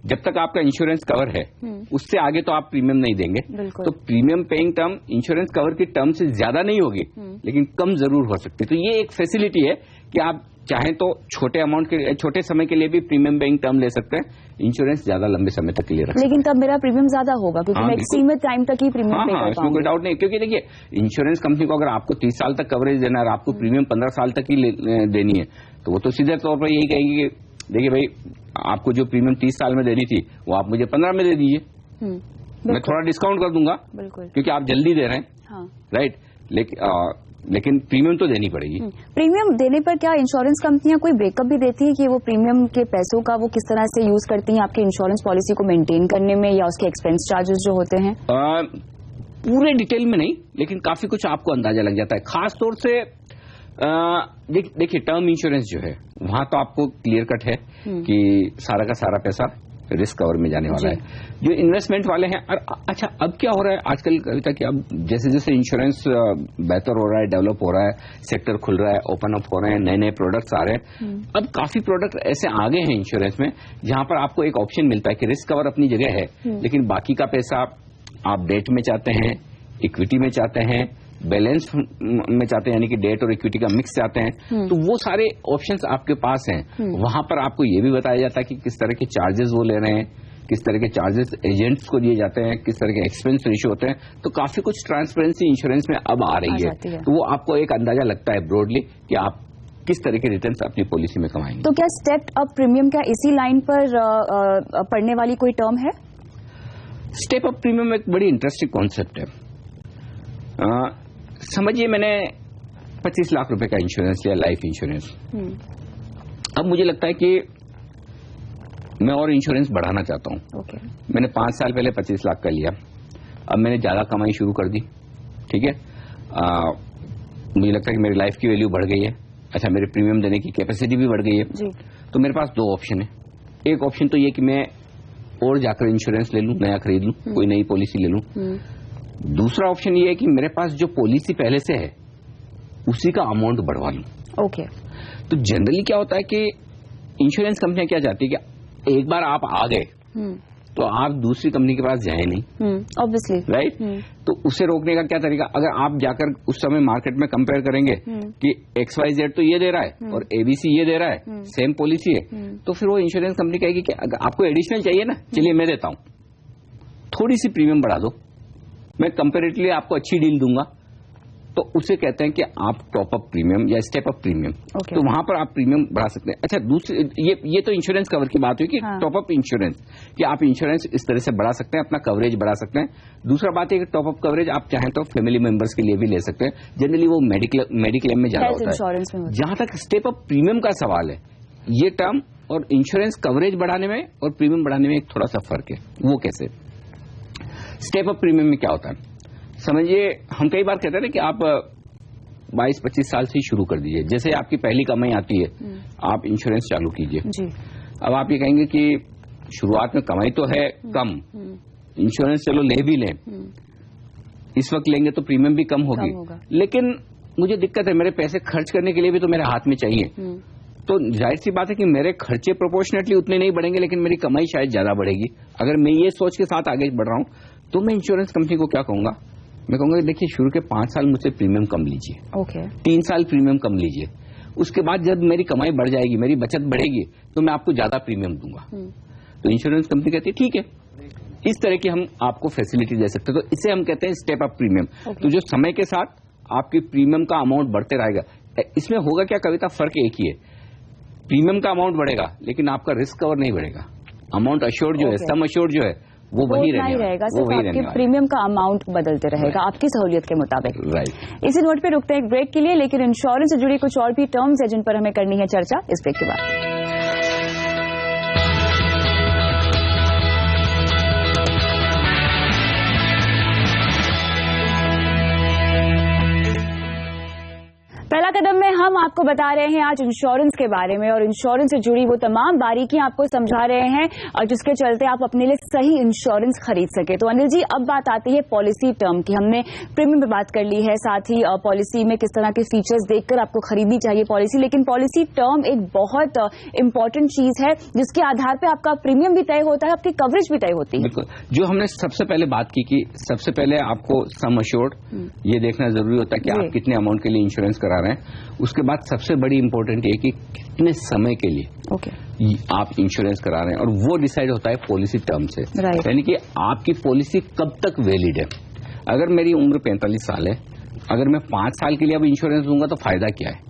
जब तक आपका इंश्योरेंस कवर है उससे आगे तो आप प्रीमियम नहीं देंगे। तो premium paying term insurance cover की टर्म से ज्यादा नहीं होगी, लेकिन कम जरूर हो सकती है। तो ये एक फैसिलिटी है कि आप चाहें तो छोटे अमाउंट के लिए, छोटे समय के लिए भी प्रीमियम पेइंग टर्म ले सकते हैं, इंश्योरेंस ज्यादा लंबे समय तक के लिए रख सकते हैं। लेकिन तब मेरा प्रीमियम ज्यादा होगा क्योंकि मैं एक सीमित टाइम तक ही प्रीमियम पे कर इसमें कोई डाउट नहीं, क्योंकि देखिए इंश्योरेंस कंपनी को अगर आपको 30 साल तक कवरेज देना है और आपको प्रीमियम 15 साल तक ही देनी है, तो वो तो सीधे तौर पर यही कहेंगे कि देखिए भाई आपको जो प्रीमियम 30 साल में देनी थी वो आप मुझे 15 में दे दीजिए, मैं थोड़ा डिस्काउंट कर दूंगा क्योंकि आप जल्दी दे रहे हैं, राइट। लेकिन प्रीमियम तो देनी पड़ेगी। प्रीमियम देने पर क्या इंश्योरेंस कंपनियां कोई ब्रेकअप भी देती है कि वो प्रीमियम के पैसों का वो किस तरह से यूज करती हैं आपकी इंश्योरेंस पॉलिसी को मेंटेन करने में, या उसके एक्सपेंस चार्जेस जो होते हैं? पूरे डिटेल में नहीं, लेकिन काफी कुछ आपको अंदाजा लग जाता है। खास तौर से देखिए टर्म इंश्योरेंस जो है वहां तो आपको क्लियर कट है कि सारा का सारा पैसा रिस्क कवर में जाने वाला है। जो इन्वेस्टमेंट वाले हैं, और अच्छा अब क्या हो रहा है आजकल कविता कि अब जैसे जैसे इंश्योरेंस बेहतर हो रहा है, डेवलप हो रहा है, सेक्टर खुल रहा है, ओपन अप हो रहे हैं, नए नए प्रोडक्ट्स आ रहे हैं, अब काफी प्रोडक्ट ऐसे आ गए हैं इंश्योरेंस में जहां पर आपको एक ऑप्शन मिलता है कि रिस्क कवर अपनी जगह है, लेकिन बाकी का पैसा आप डेट में चाहते हैं, इक्विटी में चाहते हैं, बैलेंस में चाहते हैं, यानी कि डेट और इक्विटी का मिक्स चाहते हैं, तो वो सारे ऑप्शंस आपके पास हैं। वहां पर आपको ये भी बताया जाता है कि किस तरह के चार्जेस वो ले रहे हैं, किस तरह के चार्जेस एजेंट्स को दिए जाते हैं, किस तरह के एक्सपेंस रेशियो होते हैं। तो काफी कुछ ट्रांसपेरेंसी इंश्योरेंस में अब आ रही है, तो वो आपको एक अंदाजा लगता है ब्रॉडली कि आप किस तरह के रिटर्न्स अपनी पॉलिसी में कमाएंगे। तो क्या स्टेप अप प्रीमियम क्या इसी लाइन पर पढ़ने वाली कोई टर्म है? स्टेप अप प्रीमियम एक बड़ी इंटरेस्टिंग कॉन्सेप्ट है। समझिए मैंने 25 लाख रुपए का इंश्योरेंस लिया, लाइफ इंश्योरेंस। अब मुझे लगता है कि मैं और इंश्योरेंस बढ़ाना चाहता हूं। मैंने 5 साल पहले 25 लाख का लिया, अब मैंने ज्यादा कमाई शुरू कर दी, ठीक है। मुझे लगता है कि मेरी लाइफ की वैल्यू बढ़ गई है, अच्छा मेरे प्रीमियम देने की कैपेसिटी भी बढ़ गई है जी। तो मेरे पास 2 ऑप्शन है। एक ऑप्शन तो ये कि मैं और जाकर इंश्योरेंस ले लूं, नया खरीद लूं, कोई नई पॉलिसी ले लूं। दूसरा ऑप्शन ये है कि मेरे पास जो पॉलिसी पहले से है उसी का अमाउंट बढ़वा लूं। तो जनरली क्या होता है कि इंश्योरेंस कंपनियां क्या चाहती है कि एक बार आप आ गए तो आप दूसरी कंपनी के पास जाए नहीं, ऑब्वियसली, राइट। तो उसे रोकने का क्या तरीका, अगर आप जाकर उस समय मार्केट में कंपेयर करेंगे कि XYZ तो ये दे रहा है और ABC ये दे रहा है, सेम पॉलिसी है, तो फिर वो इंश्योरेंस कंपनी कहेगी कि अगर आपको एडिशनल चाहिए ना, चलिए मैं देता हूं, थोड़ी सी प्रीमियम बढ़ा दो, मैं कंपेरेटिवली आपको अच्छी डील दूंगा। तो उसे कहते हैं कि आप टॉप अप प्रीमियम या स्टेप अप प्रीमियम। तो वहां पर आप प्रीमियम बढ़ा सकते हैं। अच्छा दूसरी ये तो इंश्योरेंस कवर की बात हुई कि टॉप अप इंश्योरेंस, कि आप इंश्योरेंस इस तरह से बढ़ा सकते हैं, अपना कवरेज बढ़ा सकते हैं। दूसरा बात है कि टॉप अप कवरेज आप चाहें तो फैमिली मेंबर्स के लिए भी ले सकते हैं, जनरली वो मेडिक्लेम में ज्यादा होता है। जहां तक स्टेप अप प्रीमियम का सवाल है, ये टर्म और इंश्योरेंस कवरेज बढ़ाने में और प्रीमियम बढ़ाने में एक थोड़ा सा फर्क है। वो कैसे? स्टेप अप प्रीमियम में क्या होता है, समझिए हम कई बार कहते हैं ना कि आप 22-25 साल से ही शुरू कर दीजिए। जैसे आपकी पहली कमाई आती है, आप इंश्योरेंस चालू कीजिए। अब आप ये कहेंगे कि शुरुआत में कमाई तो है कम, इंश्योरेंस चलो ले भी लें, इस वक्त लेंगे तो प्रीमियम भी कम होगी, लेकिन मुझे दिक्कत है, मेरे पैसे खर्च करने के लिए भी तो मेरे हाथ में चाहिए। तो जाहिर सी बात है कि मेरे खर्चे प्रोपोर्शनेटली उतने नहीं बढ़ेंगे, लेकिन मेरी कमाई शायद ज्यादा बढ़ेगी। अगर मैं ये सोच के साथ आगे बढ़ रहा हूं तो मैं इंश्योरेंस कंपनी को क्या कहूंगा, मैं कहूंगा देखिए शुरू के 5 साल मुझसे प्रीमियम कम लीजिए, 3 साल प्रीमियम कम लीजिए, उसके बाद जब मेरी कमाई बढ़ जाएगी, मेरी बचत बढ़ेगी, तो मैं आपको ज्यादा प्रीमियम दूंगा। तो इंश्योरेंस कंपनी कहती है ठीक है, इस तरह की हम आपको फैसिलिटी दे सकते हैं। तो इसे हम कहते हैं स्टेप अप प्रीमियम। तो जो समय के साथ आपकी प्रीमियम का अमाउंट बढ़ते रहेगा। इसमें होगा क्या कविता, फर्क एक ही है, प्रीमियम का अमाउंट बढ़ेगा लेकिन आपका रिस्क कवर नहीं बढ़ेगा। अमाउंट अश्योर्ड जो है, सम अश्योर्ड जो है वो वही रहेगा, सिर्फ आपके प्रीमियम का अमाउंट बदलते रहेगा आपकी सहूलियत के मुताबिक। राइट। इसी नोट पे रुकते हैं एक ब्रेक के लिए, लेकिन इंश्योरेंस से जुड़ी कुछ और भी टर्म्स है जिन पर हमें करनी है चर्चा इस ब्रेक के बाद। पहला कदम में हम आपको बता रहे हैं आज इंश्योरेंस के बारे में और इंश्योरेंस से जुड़ी वो तमाम बारीकियां आपको समझा रहे हैं और जिसके चलते आप अपने लिए सही इंश्योरेंस खरीद सके। तो अनिल जी, अब बात आती है पॉलिसी टर्म की। हमने प्रीमियम पे बात कर ली है, साथ ही पॉलिसी में किस तरह के फीचर्स देखकर आपको खरीदनी चाहिए पॉलिसी, लेकिन पॉलिसी टर्म एक बहुत इंपॉर्टेंट चीज है जिसके आधार पर आपका प्रीमियम भी तय होता है, आपकी कवरेज भी तय होती है। बिल्कुल, जो हमने सबसे पहले बात की कि सबसे पहले आपको सम अश्योर्ड ये देखना जरूरी होता है कि आप कितने अमाउंट के लिए इंश्योरेंस करा रहे हैं। उसके बाद सबसे बड़ी इंपॉर्टेंट है कि कितने समय के लिए आप इंश्योरेंस करा रहे हैं, और वो डिसाइड होता है पॉलिसी टर्म से। यानी कि आपकी पॉलिसी कब तक वैलिड है। अगर मेरी उम्र 45 साल है, अगर मैं 5 साल के लिए अब इंश्योरेंस दूंगा तो फायदा क्या है?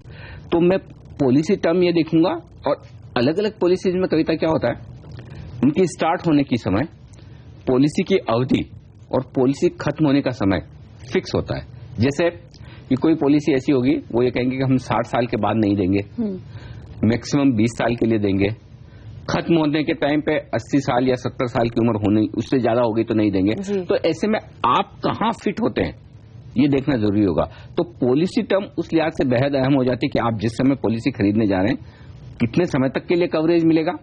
तो मैं पॉलिसी टर्म ये देखूंगा। और अलग अलग पॉलिसीज में कविता क्या होता है, उनकी स्टार्ट होने की समय, पॉलिसी की अवधि और पॉलिसी खत्म होने का समय फिक्स होता है। जैसे कि कोई पॉलिसी ऐसी होगी, वो ये कहेंगे कि हम 60 साल के बाद नहीं देंगे, मैक्सिमम 20 साल के लिए देंगे, खत्म होने के टाइम पे 80 साल या 70 साल की उम्र होने, उससे ज्यादा होगी तो नहीं देंगे। तो ऐसे में आप कहां फिट होते हैं ये देखना जरूरी होगा। तो पॉलिसी टर्म उस लिहाज से बेहद अहम हो जाती है कि आप जिस समय पॉलिसी खरीदने जा रहे हैं कितने समय तक के लिए कवरेज मिलेगा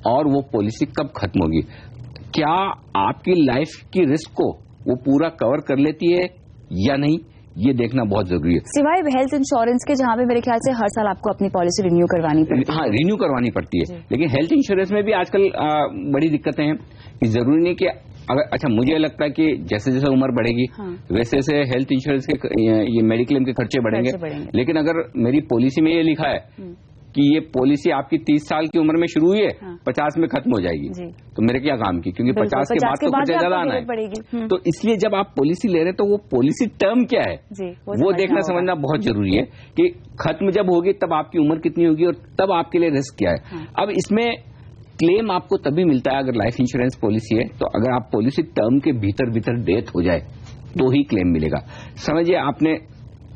और वो पॉलिसी कब खत्म होगी। क्या आपकी लाइफ की रिस्क को वो पूरा कवर कर लेती है या नहीं, ये देखना बहुत जरूरी है। सिवाय हेल्थ इंश्योरेंस के, जहां पे मेरे ख्याल से हर साल आपको अपनी पॉलिसी रिन्यू करवानी पड़ती है। हाँ, रिन्यू करवानी पड़ती है, लेकिन हेल्थ इंश्योरेंस में भी आजकल बड़ी दिक्कतें हैं कि जरूरी नहीं कि अगर, अच्छा मुझे लगता है कि जैसे जैसे उम्र बढ़ेगी वैसे वैसे हेल्थ इंश्योरेंस के ये मेडिक्लेम के खर्चे बढ़ेंगे। लेकिन अगर मेरी पॉलिसी में ये लिखा है कि ये पॉलिसी आपकी 30 साल की उम्र में शुरू हुई है, 50 में खत्म हो जाएगी, तो मेरे क्या काम की, क्योंकि 50 के बाद तो कुछ ज्यादा आना है। तो इसलिए जब आप पॉलिसी ले रहे हैं तो वो पॉलिसी टर्म क्या है वो देखना समझना बहुत जरूरी है कि खत्म जब होगी तब आपकी उम्र कितनी होगी और तब आपके लिए रिस्क क्या है। अब इसमें क्लेम आपको तभी मिलता है अगर लाइफ इंश्योरेंस पॉलिसी है, तो अगर आप पॉलिसी टर्म के भीतर डेथ हो जाए तो ही क्लेम मिलेगा। समझिए आपने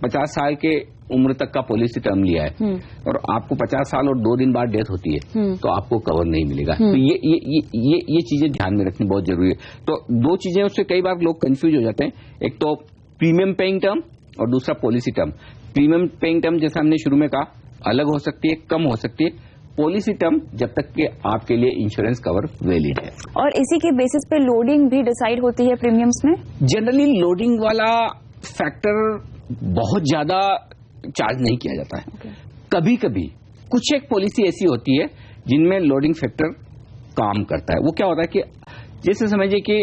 50 साल के उम्र तक का पॉलिसी टर्म लिया है और आपको 50 साल और 2 दिन बाद डेथ होती है तो आपको कवर नहीं मिलेगा। तो ये चीजें ध्यान में रखनी बहुत जरूरी है। तो 2 चीजें उससे कई बार लोग कंफ्यूज हो जाते हैं, एक तो प्रीमियम पेइंग टर्म और दूसरा policy term. Premium paying term जैसा हमने शुरू में कहा अलग हो सकती है, कम हो सकती है। पॉलिसी टर्म जब तक कि आपके लिए इंश्योरेंस कवर वैलिड है। और इसी के बेसिस पे लोडिंग भी डिसाइड होती है प्रीमियम्स में। जनरली लोडिंग वाला फैक्टर बहुत ज्यादा चार्ज नहीं किया जाता है। कभी कभी कुछ एक पॉलिसी ऐसी होती है जिनमें लोडिंग फैक्टर काम करता है। वो क्या होता है कि जैसे समझिए कि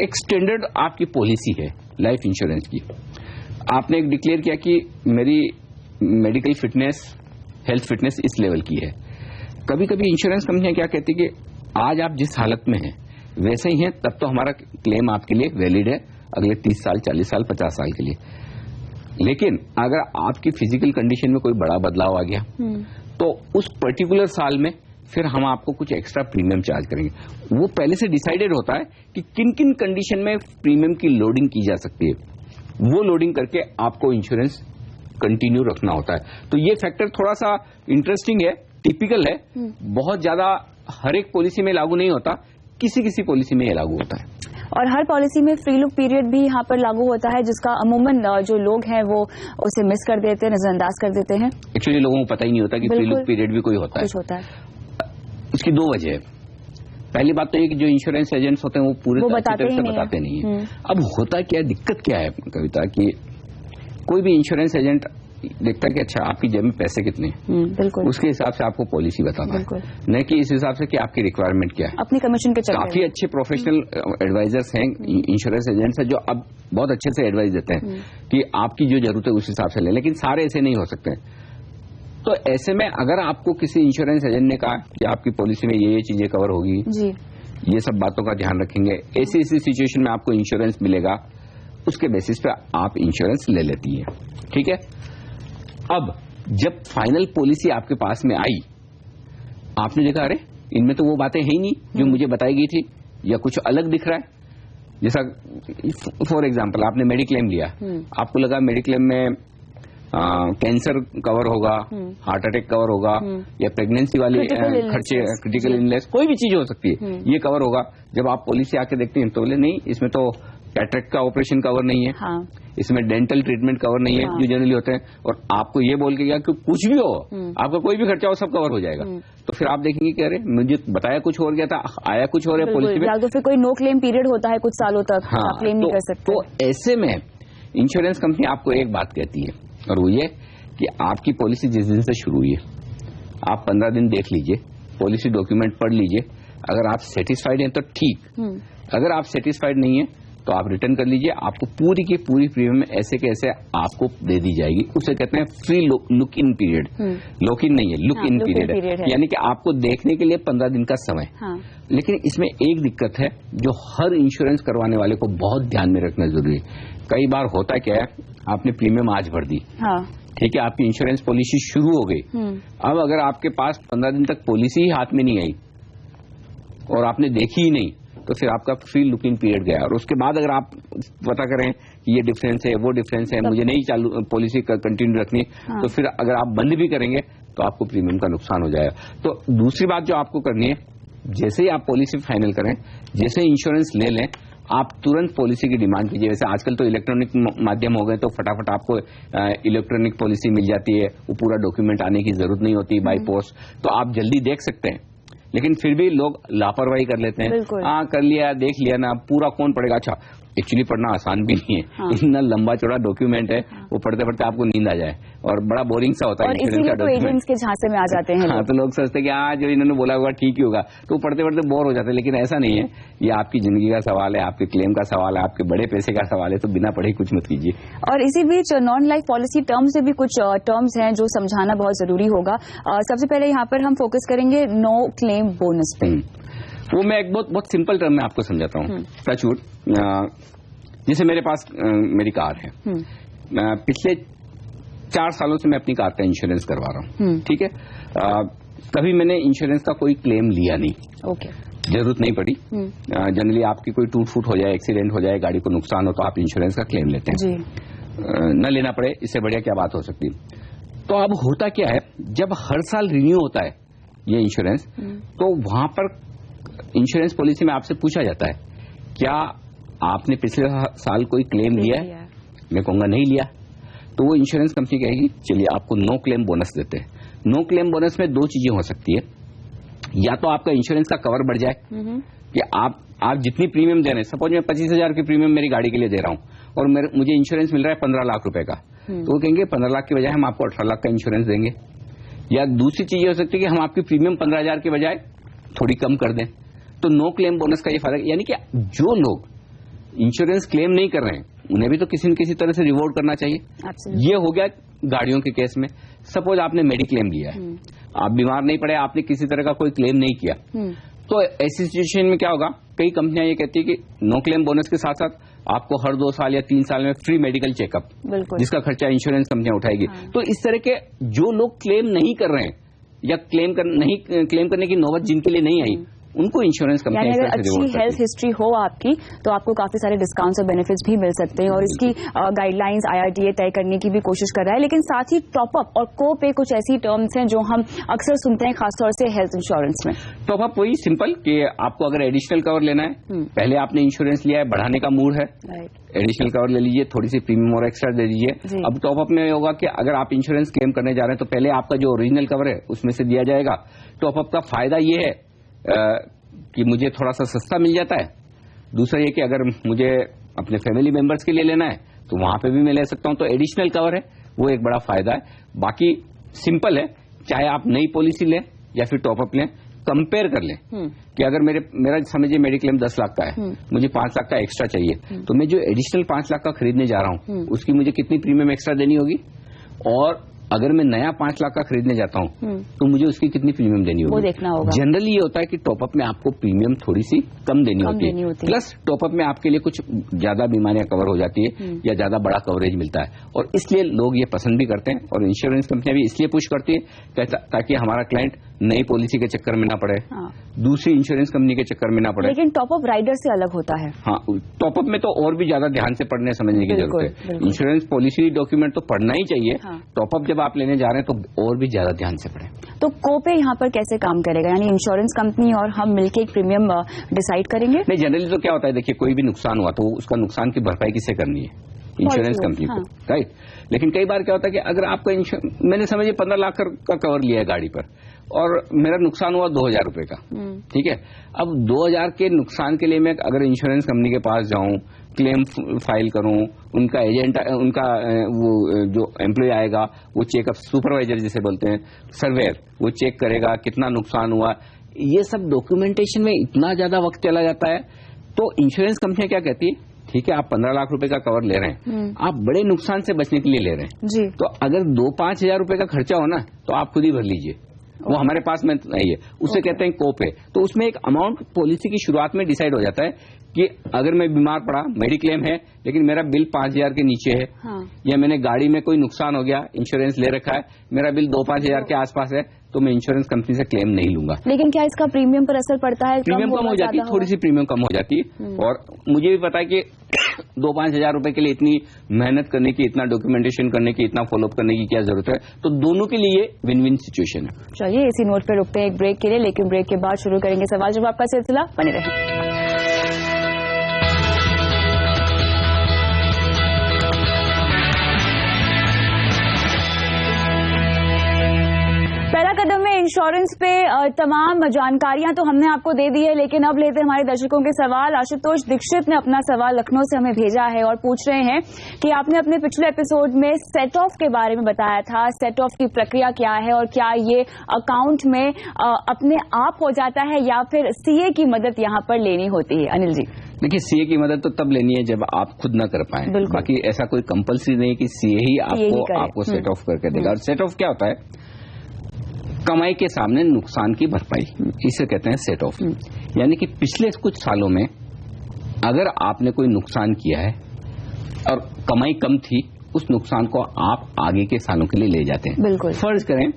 एक स्टैंडर्ड आपकी पॉलिसी है लाइफ इंश्योरेंस की, आपने एक डिक्लेयर किया कि मेरी मेडिकल फिटनेस, हेल्थ फिटनेस इस लेवल की है। कभी कभी इंश्योरेंस कंपनियां क्या कहती है कि आज आप जिस हालत में हैं वैसे ही हैं, तब तो हमारा क्लेम आपके लिए वैलिड है अगले 30 साल, 40 साल, 50 साल के लिए। लेकिन अगर आपकी फिजिकल कंडीशन में कोई बड़ा बदलाव आ गया तो उस पर्टिकुलर साल में फिर हम आपको कुछ एक्स्ट्रा प्रीमियम चार्ज करेंगे। वो पहले से डिसाइडेड होता है कि किन किन कंडीशन में प्रीमियम की लोडिंग की जा सकती है। वो लोडिंग करके आपको इंश्योरेंस कंटिन्यू रखना होता है। तो ये फैक्टर थोड़ा सा इंटरेस्टिंग है, टिपिकल है, बहुत ज्यादा हर एक पॉलिसी में लागू नहीं होता, किसी किसी पॉलिसी में ये लागू होता है। और हर पॉलिसी में फ्री लुक पीरियड भी यहाँ पर लागू होता है, जिसका अमूमन जो लोग हैं वो उसे मिस कर देते हैं, नजरअंदाज कर देते हैं। एक्चुअली लोगों को पता ही नहीं होता कि फ्री लुक पीरियड भी कोई होता है। इसकी 2 वजह है। पहली बात तो ये कि जो इंश्योरेंस एजेंट्स होते हैं वो पूरी तरह से बताते नहीं है। अब होता क्या है, दिक्कत क्या है कविता की, कोई भी इंश्योरेंस एजेंट देखता है कि अच्छा आपकी जेब में पैसे कितने हैं, बिल्कुल उसके हिसाब से आपको पॉलिसी बताता है, न कि इस हिसाब से कि आपकी रिक्वायरमेंट क्या है। अपनी कमीशन के चक्कर काफी अच्छे प्रोफेशनल एडवाइजर्स हैं, इंश्योरेंस एजेंट्स हैं जो अब बहुत अच्छे से एडवाइस देते हैं कि आपकी जो जरूरत है उस हिसाब से लें, लेकिन सारे ऐसे नहीं हो सकते। तो ऐसे में अगर आपको किसी इंश्योरेंस एजेंट ने कहा कि आपकी पॉलिसी में ये चीजें कवर होगी, ये सब बातों का ध्यान रखेंगे, ऐसी सिचुएशन में आपको इंश्योरेंस मिलेगा, उसके बेसिस पे आप इंश्योरेंस ले लेती है। ठीक है। अब जब फाइनल पॉलिसी आपके पास में आई, आपने देखा अरे इनमें तो वो बातें है ही नहीं जो मुझे बताई गई थी, या कुछ अलग दिख रहा है। जैसा फॉर एग्जांपल आपने मेडिक्लेम लिया, आपको लगा मेडिक्लेम में कैंसर कवर होगा, हार्ट अटैक कवर होगा, या प्रेगनेंसी वाले खर्चे, क्रिटिकल इलनेस, कोई भी चीज हो सकती है, ये कवर होगा। जब आप पॉलिसी आके देखते हैं तो बोले नहीं, इसमें तो कैटरेक्ट का ऑपरेशन कवर नहीं है, इसमें डेंटल ट्रीटमेंट कवर नहीं है जो जनरली होते हैं, और आपको ये बोल के गया कि कुछ भी हो, आपका कोई भी खर्चा हो सब कवर हो जाएगा। तो फिर आप देखेंगे कि अरे मुझे बताया कुछ और गया था, आया कुछ और है पॉलिसी में। तो फिर कोई नो क्लेम पीरियड होता है कुछ सालों तक, आप क्लेम नहीं कर सकते। तो ऐसे में इंश्योरेंस कंपनी आपको एक बात कहती है, और वो ये कि आपकी पॉलिसी जिस दिन से शुरू हुई है, आप 15 दिन देख लीजिए, पॉलिसी डॉक्यूमेंट पढ़ लीजिए, अगर आप सेटिस्फाइड हैं तो ठीक, अगर आप सेटिस्फाइड नहीं है तो आप रिटर्न कर लीजिए, आपको पूरी की पूरी प्रीमियम ऐसे के ऐसे आपको दे दी जाएगी। उसे कहते हैं free look in period, lock in नहीं है, लुक इन पीरियड है, यानी कि आपको देखने के लिए 15 दिन का समय। लेकिन इसमें एक दिक्कत है जो हर इंश्योरेंस करवाने वाले को बहुत ध्यान में रखना जरूरी है। कई बार होता क्या है, आपने प्रीमियम आज भर दी, ठीक है, आपकी इंश्योरेंस पॉलिसी शुरू हो गई, अब अगर आपके पास 15 दिन तक पॉलिसी ही हाथ में नहीं आई और आपने देखी ही नहीं, तो फिर आपका फ्री लुकिंग पीरियड गया, और उसके बाद अगर आप पता करें कि ये डिफरेंस है, वो डिफरेंस है, मुझे नहीं चालू पॉलिसी कंटिन्यू रखनी, तो फिर अगर आप बंद भी करेंगे तो आपको प्रीमियम का नुकसान हो जाएगा। तो दूसरी बात जो आपको करनी है, जैसे ही आप पॉलिसी फाइनल करें, जैसे इंश्योरेंस ले लें, आप तुरंत पॉलिसी की डिमांड कीजिए। वैसे आजकल तो इलेक्ट्रॉनिक माध्यम हो गए, तो फटाफट आपको इलेक्ट्रॉनिक पॉलिसी मिल जाती है, वो पूरा डॉक्यूमेंट आने की जरूरत नहीं होती बाई पोस्ट, तो आप जल्दी देख सकते हैं। लेकिन फिर भी लोग लापरवाही कर लेते हैं, हाँ कर लिया, देख लिया ना, पूरा कौन पढ़ेगा। अच्छा, एक्चुअली पढ़ना आसान भी नहीं है, इतना लंबा चौड़ा डॉक्यूमेंट है, वो पढ़ते पढ़ते आपको नींद आ जाए और बड़ा बोरिंग सा होता है। और इसीलिए तो एजेंट्स के झांसे में आ जाते हैं। हाँ, तो लोग सोचते हैं कि हाँ जो इन्होंने बोला होगा ठीक ही होगा, तो पढ़ते पढ़ते बोर हो जाते हैं। लेकिन ऐसा नहीं है, ये आपकी जिंदगी का सवाल है, आपके क्लेम का सवाल है, आपके बड़े पैसे का सवाल है, तो बिना पढ़े कुछ मत कीजिए। और इसी बीच नॉन लाइफ पॉलिसी टर्म्स में भी कुछ टर्म्स हैं जो समझाना बहुत जरूरी होगा। सबसे पहले यहाँ पर हम फोकस करेंगे नो क्लेम बोनस पे। वो मैं एक बहुत सिंपल टर्म में आपको समझाता हूँ। टचवुड, जैसे मेरे पास मेरी कार है, पिछले 4 सालों से मैं अपनी कार का इंश्योरेंस करवा रहा हूँ, ठीक है। कभी मैंने इंश्योरेंस का कोई क्लेम लिया नहीं, ओके, जरूरत नहीं पड़ी। जनरली आपकी कोई टूट फूट हो जाए, एक्सीडेंट हो जाए, गाड़ी को नुकसान हो, तो आप इंश्योरेंस का क्लेम लेते हैं जी। न लेना पड़े, इससे बढ़िया क्या बात हो सकती है। तो अब होता क्या है, जब हर साल रिन्यू होता है ये इंश्योरेंस, तो वहां पर इंश्योरेंस पॉलिसी में आपसे पूछा जाता है क्या आपने पिछले साल कोई क्लेम लिया है? मैं कहूंगा नहीं लिया, तो वो इंश्योरेंस कंपनी कहेगी चलिए आपको नो क्लेम बोनस देते हैं। नो क्लेम बोनस में 2 चीजें हो सकती है, या तो आपका इंश्योरेंस का कवर बढ़ जाए कि आप जितनी प्रीमियम दे रहे हैं, सपोज मैं 25,000 की प्रीमियम मेरी गाड़ी के लिए दे रहा हूं और मुझे इंश्योरेंस मिल रहा है 15 लाख रुपए का, तो वो कहेंगे 15 लाख की बजाय हम आपको 18 लाख का इंश्योरेंस देंगे। या दूसरी चीज हो सकती है कि हम आपकी प्रीमियम 15,000 के बजाय थोड़ी कम कर दें। तो नो क्लेम बोनस का ये फायदा, यानी कि जो लोग इंश्योरेंस क्लेम नहीं कर रहे हैं उन्हें भी तो किसी न किसी तरह से रिवॉर्ड करना चाहिए। ये हो गया गाड़ियों के केस में। सपोज आपने मेडिक्लेम लिया है, आप बीमार नहीं पड़े, आपने किसी तरह का कोई क्लेम नहीं किया, तो ऐसी सिचुएशन में क्या होगा, कई कंपनियां ये कहती है कि नो क्लेम बोनस के साथ साथ आपको हर 2 साल या 3 साल में फ्री मेडिकल चेकअप, जिसका खर्चा इंश्योरेंस कंपनियां उठाएगी। तो इस तरह के जो लोग क्लेम नहीं कर रहे हैं या क्लेम करने की नौबत जिनके लिए नहीं आई, उनको इंश्योरेंस कंपनी अगर अच्छी हेल्थ हिस्ट्री हो आपकी तो आपको काफी सारे डिस्काउंट्स और बेनिफिट्स भी मिल सकते हैं। और इसकी गाइडलाइंस IRDA तय करने की भी कोशिश कर रहा है। लेकिन साथ ही टॉपअप और को पे कुछ ऐसी टर्म्स हैं जो हम अक्सर सुनते हैं, खासतौर से हेल्थ इंश्योरेंस में। टॉपअप वही सिंपल कि आपको अगर एडिशनल कवर लेना है, पहले आपने इंश्योरेंस लिया है, बढ़ाने का मूड है, एडिशनल कवर ले लीजिए, थोड़ी सी प्रीमियम और एक्स्ट्रा दे दीजिए। अब टॉपअप में होगा कि अगर आप इंश्योरेंस क्लेम करने जा रहे हैं तो पहले आपका जो ओरिजिनल कवर है उसमें से दिया जाएगा। टॉपअप का फायदा ये है कि मुझे थोड़ा सा सस्ता मिल जाता है। दूसरा ये कि अगर मुझे अपने फैमिली मेंबर्स के लिए लेना है तो वहां पे भी मैं ले सकता हूं, तो एडिशनल कवर है, वो एक बड़ा फायदा है। बाकी सिंपल है, चाहे आप नई पॉलिसी लें या फिर टॉपअप लें, कंपेयर कर लें कि अगर मेरा समझिए मेडिक्लेम 10 लाख का है, मुझे 5 लाख का एक्स्ट्रा चाहिए, तो मैं जो एडिशनल 5 लाख का खरीदने जा रहा हूं उसकी मुझे कितनी प्रीमियम एक्स्ट्रा देनी होगी, और अगर मैं नया 5 लाख का खरीदने जाता हूं तो मुझे उसकी कितनी प्रीमियम देनी होगी, वो देखना होगा। जनरली ये होता है कि टॉपअप में आपको प्रीमियम थोड़ी सी कम देनी होती है, प्लस टॉपअप में आपके लिए कुछ ज्यादा बीमारियां कवर हो जाती है या ज्यादा बड़ा कवरेज मिलता है, और इसलिए लोग ये पसंद भी करते हैं। और इंश्योरेंस कंपनियां भी इसलिए पुश करती है ताकि हमारा क्लाइंट नई पॉलिसी के चक्कर में ना पड़े, दूसरी इंश्योरेंस कंपनी के चक्कर में ना पड़े। लेकिन टॉपअप राइडर से अलग होता है। हाँ, टॉपअप में तो और भी ज्यादा ध्यान से पढ़ने समझने की जरूरत है। इंश्योरेंस पॉलिसी डॉक्यूमेंट तो पढ़ना ही चाहिए, टॉपअप जब आप लेने जा रहे हैं तो और भी ज्यादा ध्यान से पढ़ें। तो कोपे यहाँ पर कैसे काम करेगा, यानी इंश्योरेंस कंपनी और हम मिलकर एक प्रीमियम डिसाइड करेंगे? नहीं, जनरली तो क्या होता है, देखिए कोई भी नुकसान हुआ तो उसका नुकसान की भरपाई किससे करनी है, इंश्योरेंस कंपनी को, राइट। लेकिन कई बार क्या होता है कि अगर आपका मैंने समझिए 15 लाख का कवर लिया है गाड़ी पर और मेरा नुकसान हुआ 2000 रुपए का, ठीक है। अब 2000 के नुकसान के लिए मैं अगर इंश्योरेंस कंपनी के पास जाऊं, क्लेम फाइल करूं, उनका एजेंट, उनका वो जो एम्प्लॉय आएगा वो चेकअप, सुपरवाइजर जिसे बोलते हैं, सर्वेयर, वो चेक करेगा कितना नुकसान हुआ, ये सब डॉक्यूमेंटेशन में इतना ज्यादा वक्त चला जाता है। तो इंश्योरेंस कंपनी क्या कहती है, ठीक है आप 15 लाख रुपए का कवर ले रहे हैं, आप बड़े नुकसान से बचने के लिए ले रहे हैं जी। तो अगर 2-5 हजार रुपए का खर्चा हो ना तो आप खुद ही भर लीजिए, वो हमारे पास में नहीं है, उसे कहते हैं कोपे। तो उसमें एक अमाउंट पॉलिसी की शुरुआत में डिसाइड हो जाता है कि अगर मैं बीमार पड़ा, मेडिक्लेम है लेकिन मेरा बिल 5000 के नीचे है, या मैंने गाड़ी में कोई नुकसान हो गया, इंश्योरेंस ले रखा है, मेरा बिल 2-5 हजार के आसपास है, तो मैं इंश्योरेंस कंपनी से क्लेम नहीं लूंगा। लेकिन क्या इसका प्रीमियम पर असर पड़ता है? प्रीमियम कम हो जाती है, थोड़ी सी प्रीमियम कम हो जाती है। और मुझे भी पता है कि 2-5 हजार रुपए के लिए इतनी मेहनत करने की, इतना डॉक्यूमेंटेशन करने की, इतना फॉलोअप करने की क्या जरूरत है, तो दोनों के लिए विन विन सिचुएशन है। चलिए इसी नोट पर रुकते हैं एक ब्रेक के लिए, लेकिन ब्रेक के बाद शुरू करेंगे सवाल जवाब का सिलसिला, बने रहें। पहला कदम में इंश्योरेंस पे तमाम जानकारियां तो हमने आपको दे दी है, लेकिन अब लेते हैं हमारे दर्शकों के सवाल। आशुतोष दीक्षित ने अपना सवाल लखनऊ से हमें भेजा है और पूछ रहे हैं कि आपने अपने पिछले एपिसोड में सेट ऑफ के बारे में बताया था, सेट ऑफ की प्रक्रिया क्या है और क्या ये अकाउंट में अपने आप हो जाता है या फिर सीए की मदद यहाँ पर लेनी होती है? अनिल जी, देखिए सीए की मदद तो तब लेनी है जब आप खुद न कर पाए, बाकी ऐसा कोई कंपल्सरी नहीं कि सीए ही आपको सेट ऑफ करके देगा। और सेट ऑफ क्या होता है? कमाई के सामने नुकसान की भरपाई, इसे कहते हैं सेट ऑफ। यानी कि पिछले कुछ सालों में अगर आपने कोई नुकसान किया है और कमाई कम थी, उस नुकसान को आप आगे के सालों के लिए ले जाते हैं। बिल्कुल। फर्ज करें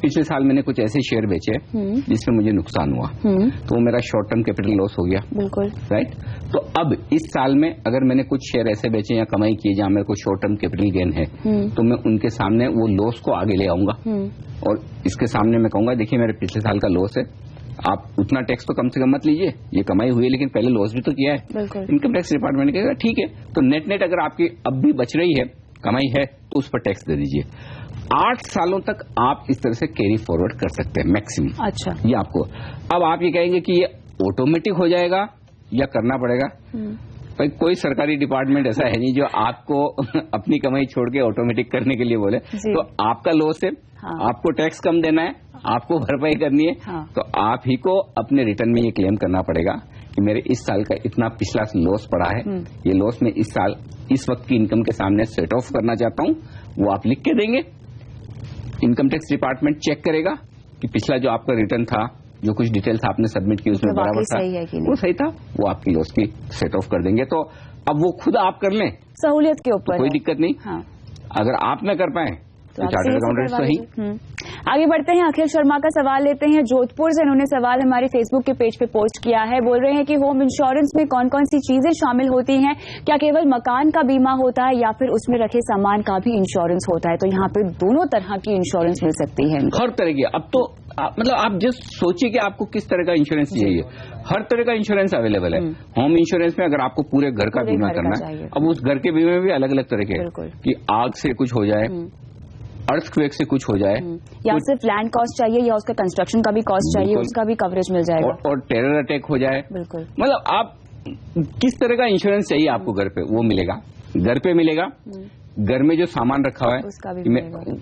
पिछले साल मैंने कुछ ऐसे शेयर बेचे जिसमें मुझे नुकसान हुआ, तो वो मेरा शॉर्ट टर्म कैपिटल लॉस हो गया। बिल्कुल, राइट। तो अब इस साल में अगर मैंने कुछ शेयर ऐसे बेचे या कमाई की जहां मेरे को शॉर्ट टर्म कैपिटल गेन है, तो मैं उनके सामने वो लॉस को आगे ले आऊंगा और इसके सामने मैं कहूंगा देखिए मेरे पिछले साल का लॉस है, आप उतना टैक्स तो कम से कम मत लीजिए, ये कमाई हुई है लेकिन पहले लॉस भी तो किया है। इनकम टैक्स डिपार्टमेंट कहेगा ठीक है, तो नेट नेट अगर आपकी अब भी बच रही है, कमाई है, तो उस पर टैक्स दे दीजिए। 8 सालों तक आप इस तरह से कैरी फॉरवर्ड कर सकते हैं मैक्सिमम। अच्छा, ये आपको, अब आप ये कहेंगे कि ये ऑटोमेटिक हो जाएगा या करना पड़ेगा? भाई कोई सरकारी डिपार्टमेंट ऐसा है नहीं जो आपको अपनी कमाई छोड़ के ऑटोमेटिक करने के लिए बोले। तो आपका लॉस है, आपको टैक्स कम देना है, आपको भरपाई करनी है, तो आप ही को अपने रिटर्न में ये क्लेम करना पड़ेगा कि मेरे इस साल का इतना पिछला लॉस पड़ा है, ये लॉस में इस साल इस वक्त की इनकम के सामने सेट ऑफ करना चाहता हूं। वो आप लिख के देंगे, इनकम टैक्स डिपार्टमेंट चेक करेगा कि पिछला जो आपका रिटर्न था, जो कुछ डिटेल्स आपने सबमिट की उसमें बराबर था, वो सही था, वो आपकी लॉस की सेट ऑफ कर देंगे। तो अब वो खुद आप कर लें, सहूलियत के ऊपर, कोई दिक्कत नहीं। अगर आप न कर पाए तो चार्टर्ड अकाउंटेंट सही। आगे बढ़ते हैं, अखिल शर्मा का सवाल लेते हैं जोधपुर से। उन्होंने सवाल हमारे फेसबुक के पेज पे पोस्ट किया है, बोल रहे हैं कि होम इंश्योरेंस में कौन कौन सी चीजें शामिल होती हैं, क्या केवल मकान का बीमा होता है या फिर उसमें रखे सामान का भी इंश्योरेंस होता है? तो यहाँ पे दोनों तरह की इंश्योरेंस मिल सकती है। हर तरह की, अब तो मतलब आप जस्ट सोचिए कि आपको किस तरह का इंश्योरेंस चाहिए, हर तरह का इंश्योरेंस अवेलेबल है। होम इंश्योरेंस में अगर आपको पूरे घर का बीमा करना है, अब उस घर के बीमे में भी अलग अलग तरह के, कि आग से कुछ हो जाए, अर्थक्वेक से कुछ हो जाए, या सिर्फ लैंड कॉस्ट चाहिए या उसका कंस्ट्रक्शन का भी कॉस्ट चाहिए, उसका भी कवरेज मिल जाएगा, और टेरर अटैक हो जाए। बिल्कुल, मतलब आप किस तरह का इंश्योरेंस चाहिए आपको घर पे, वो मिलेगा, घर पे मिलेगा। घर में जो सामान रखा हुआ है उसका भी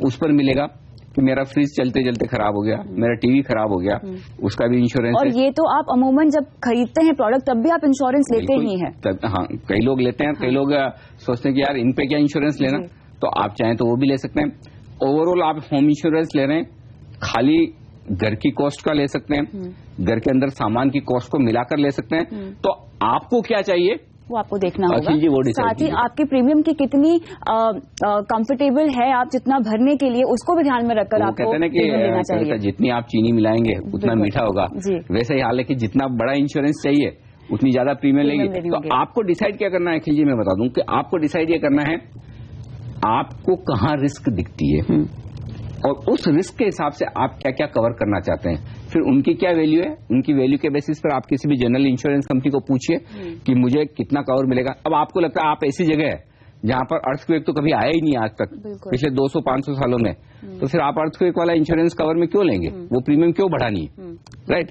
उस पर मिलेगा, कि मेरा फ्रिज चलते चलते खराब हो गया, मेरा टीवी खराब हो गया, उसका भी इंश्योरेंस। और ये तो आप अमूमन जब खरीदते हैं प्रोडक्ट तब भी आप इंश्योरेंस लेते ही हैं। हाँ, कई लोग लेते हैं, कई लोग सोचते हैं कि यार इन पे क्या इंश्योरेंस लेना, तो आप चाहें तो वो भी ले सकते हैं। ओवरऑल आप होम इंश्योरेंस ले रहे हैं, खाली घर की कॉस्ट का ले सकते हैं, घर के अंदर सामान की कॉस्ट को मिलाकर ले सकते हैं। तो आपको क्या चाहिए वो आपको देखना होगा, साथ ही आपकी प्रीमियम की कितनी कंफर्टेबल है, आप जितना भरने के लिए उसको भी ध्यान में रखकर आपको लेना चाहिए। जितनी आप चीनी मिलाएंगे उतना मीठा होगा, वैसे ही हाल है कि जितना बड़ा इंश्योरेंस चाहिए उतनी ज्यादा प्रीमियम लेंगे। तो आपको डिसाइड क्या करना है अखिल जी, मैं बता दूं कि आपको डिसाइड ये करना है आपको कहाँ रिस्क दिखती है और उस रिस्क के हिसाब से आप क्या क्या कवर करना चाहते हैं, फिर उनकी क्या वैल्यू है, उनकी वैल्यू के बेसिस पर आप किसी भी जनरल इंश्योरेंस कंपनी को पूछिए कि मुझे कितना कवर मिलेगा। अब आपको लगता है आप ऐसी जगह है जहां पर अर्थक्वेक तो कभी आया ही नहीं आज तक पिछले 200-500 सालों में, तो फिर आप अर्थक्वेक वाला इंश्योरेंस कवर में क्यों लेंगे? वो प्रीमियम क्यों बढ़ानी है, राइट?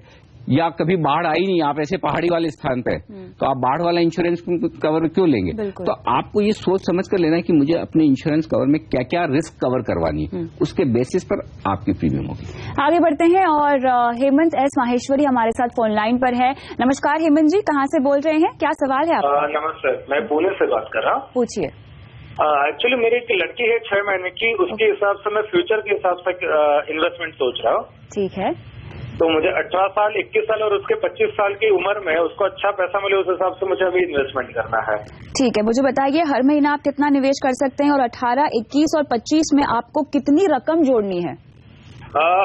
या कभी बाढ़ आई नहीं, आप ऐसे पहाड़ी वाले स्थान पे, तो आप बाढ़ वाला इंश्योरेंस कवर क्यों लेंगे? तो आपको ये सोच समझ कर लेना है कि मुझे अपने इंश्योरेंस कवर में क्या क्या रिस्क कवर करवानी है, उसके बेसिस पर आपकी प्रीमियम होगी। आगे बढ़ते हैं और हेमंत एस माहेश्वरी हमारे साथ फोन लाइन पर है। नमस्कार हेमंत जी, कहाँ से बोल रहे हैं, क्या सवाल है आपका? नमस्ते, मैं पुणे से बात कर रहा हूँ। पूछिए। एक्चुअली मेरी एक लड़की है 6 महीने की, उसके हिसाब से मैं फ्यूचर के हिसाब से इन्वेस्टमेंट सोच रहा हूँ। ठीक है। तो मुझे 18 साल, 21 साल और उसके 25 साल की उम्र में उसको अच्छा पैसा मिले, उस हिसाब से मुझे अभी इन्वेस्टमेंट करना है। ठीक है, मुझे बताइए हर महीना आप कितना निवेश कर सकते हैं और 18, 21 और 25 में आपको कितनी रकम जोड़नी है?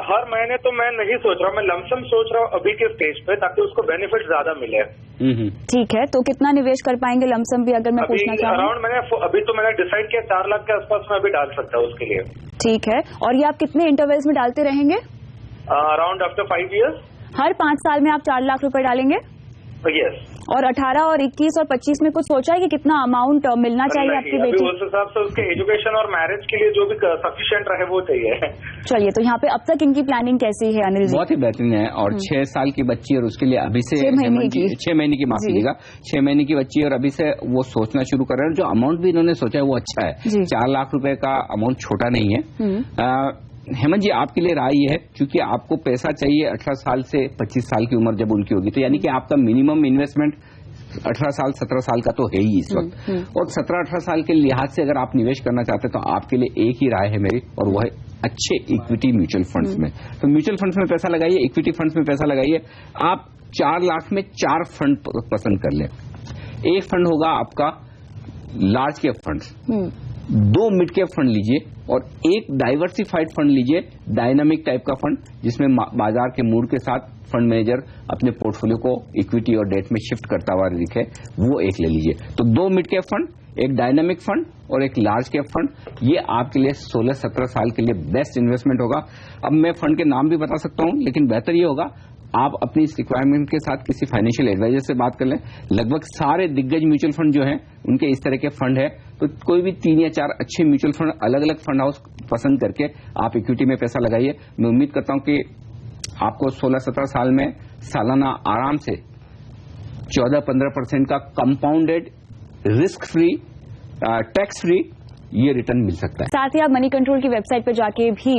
हर महीने तो मैं नहीं सोच रहा हूँ, मैं लमसम सोच रहा हूँ अभी के स्टेज पे, ताकि उसको बेनिफिट ज्यादा मिले। ठीक है, तो कितना निवेश कर पाएंगे लमसम भी, अगर मैं पूछना चाहूँ? अराउंड अभी तो मैंने डिसाइड किया 4 लाख के आसपास में अभी डाल सकता हूँ उसके लिए। ठीक है, और ये आप कितने इंटरवल्स में डालते रहेंगे? Around after 5 years। हर 5 साल में आप 4 लाख रुपए डालेंगे? यस। और 18 और 21 और 25 में कुछ सोचा है कि कितना अमाउंट मिलना चाहिए आपकी बेटी? उस हिसाब से उसके एजुकेशन और मैरिज के लिए जो भी सफिशिएंट रहे वो चाहिए। चलिए, तो यहाँ पे अब तक इनकी प्लानिंग कैसी है अनिल जी? बहुत ही बेहतरीन है। और 6 साल की बच्ची और उसके लिए अभी से 6 महीने की माफ कीजिएगा, 6 महीने की बच्ची और अभी से वो सोचना शुरू कर रहे हैं। जो अमाउंट भी इन्होंने सोचा है वो अच्छा है। 4 लाख रुपए का अमाउंट छोटा नहीं है। हेमंत जी, आपके लिए राय ये है, क्योंकि आपको पैसा चाहिए 18 साल से 25 साल की उम्र जब उनकी होगी, तो यानी कि आपका मिनिमम इन्वेस्टमेंट 18 साल 17 साल का तो है ही इस वक्त। और 17-18 साल के लिहाज से अगर आप निवेश करना चाहते हैं तो आपके लिए एक ही राय है मेरी, और वह है अच्छे इक्विटी म्यूचुअल फंड्स में। तो म्यूचुअल फंड्स में पैसा लगाइए, इक्विटी फंड्स में पैसा लगाइए। आप 4 लाख में 4 फंड पसंद कर लें। एक फंड होगा आपका large cap funds, 2 mid cap fund लीजिए, और एक डाइवर्सिफाइड फंड लीजिए, डायनामिक टाइप का फंड, जिसमें बाजार के मूड के साथ फंड मैनेजर अपने पोर्टफोलियो को इक्विटी और डेट में शिफ्ट करता हुआ दिखे, वो एक ले लीजिए। तो 2 मिड कैप फंड, एक डायनामिक फंड और एक लार्ज कैप फंड, ये आपके लिए 16-17 साल के लिए बेस्ट इन्वेस्टमेंट होगा। अब मैं फंड के नाम भी बता सकता हूं, लेकिन बेहतर ये होगा आप अपनी इस रिक्वायरमेंट के साथ किसी फाइनेंशियल एडवाइजर से बात कर लें। लगभग सारे दिग्गज म्यूचुअल फंड जो हैं उनके इस तरह के फंड है, तो कोई भी 3 या 4 अच्छे म्यूचुअल फंड अलग अलग फंड हाउस पसंद करके आप इक्विटी में पैसा लगाइए। मैं उम्मीद करता हूं कि आपको 16-17 साल में सालाना आराम से 14-15% का compounded, risk free, tax free ये रिटर्न मिल सकता है। साथ ही आप मनी कंट्रोल की वेबसाइट पर जाके भी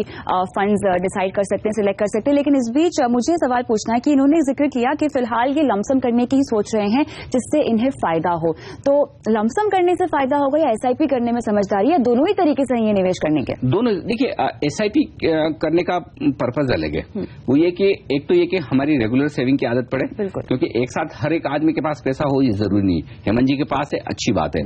फंड्स डिसाइड कर सकते हैं, सिलेक्ट कर सकते हैं। लेकिन इस बीच मुझे सवाल पूछना है कि इन्होंने जिक्र किया कि फिलहाल ये लमसम करने की ही सोच रहे हैं जिससे इन्हें फायदा हो, तो लमसम करने से फायदा होगा या एसआईपी करने में समझदारी है? दोनों ही तरीके से ये निवेश करने के दोनों। देखिए, एसआईपी करने का पर्पज अलग है। वो ये कि एक तो ये कि हमारी रेगुलर सेविंग की आदत पड़े, क्योंकि एक साथ हर एक आदमी के पास पैसा हो ये जरूरी नहीं। हेमंत जी के पास है, अच्छी बात है।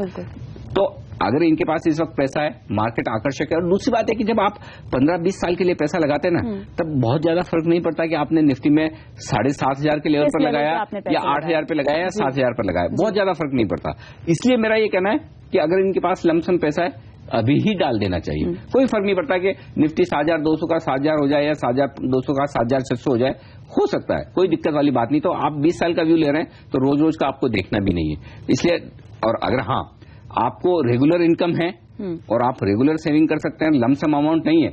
तो अगर इनके पास इस वक्त पैसा है, मार्केट आकर्षक है। और दूसरी बात है कि जब आप 15-20 साल के लिए पैसा लगाते हैं ना, तब बहुत ज्यादा फर्क नहीं पड़ता कि आपने निफ्टी में 7,500 के लेवल पर लगाया या 8,000 पे लगाया या 7,000 पर लगाया, बहुत ज्यादा फर्क नहीं पड़ता। इसलिए मेरा ये कहना है कि अगर इनके पास लमसम पैसा है अभी ही डाल देना चाहिए। कोई फर्क नहीं पड़ता कि निफ्टी 7,200 का 7,000 हो जाए या 7,200 का 7,600 हो जाए, हो सकता है, कोई दिक्कत वाली बात नहीं। तो आप 20 साल का व्यू ले रहे हैं तो रोज रोज का आपको देखना भी नहीं है। इसलिए, और अगर हाँ आपको रेगुलर इनकम है और आप रेगुलर सेविंग कर सकते हैं, लमसम अमाउंट नहीं है,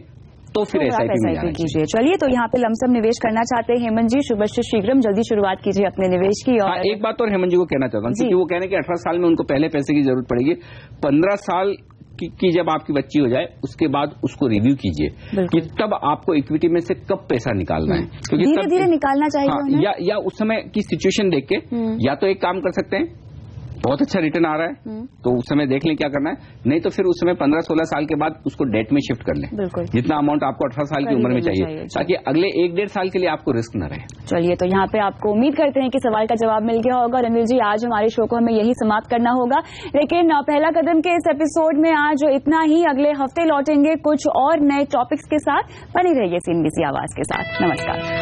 तो फिर एसआईपी में जाना कीजिए। चलिए, तो यहाँ पे लमसम निवेश करना चाहते हैं हेमंत जी, शुभश्री शीघ्रम, जल्दी शुरुआत कीजिए अपने निवेश की। और एक बात और हेमंत जी को कहना चाहता हूँ, क्योंकि वो कहने कि 18 साल में उनको पहले पैसे की जरूरत पड़ेगी। 15 साल की जब आपकी बच्ची हो जाए उसके बाद उसको रिव्यू कीजिए कि तब आपको इक्विटी में से कब पैसा निकालना है, क्योंकि धीरे धीरे निकालना चाहिए। या उस समय की सिचुएशन देख के या तो एक काम कर सकते हैं, बहुत अच्छा रिटर्न आ रहा है तो उस समय देख लें क्या करना है, नहीं तो फिर उस समय 15-16 साल के बाद उसको डेट में शिफ्ट कर लें, जितना अमाउंट आपको 18 साल की उम्र में चाहिए, ताकि अगले 1-1.5 साल के लिए आपको रिस्क न रहे। चलिए, तो यहाँ पे आपको उम्मीद करते हैं कि सवाल का जवाब मिल गया होगा। अनिल जी, आज हमारे शो को हमें यही समाप्त करना होगा, लेकिन पहला कदम के इस एपिसोड में आज इतना ही। अगले हफ्ते लौटेंगे कुछ और नए टॉपिक्स के साथ। बनी रहिए CNBC आवाज के साथ। नमस्कार।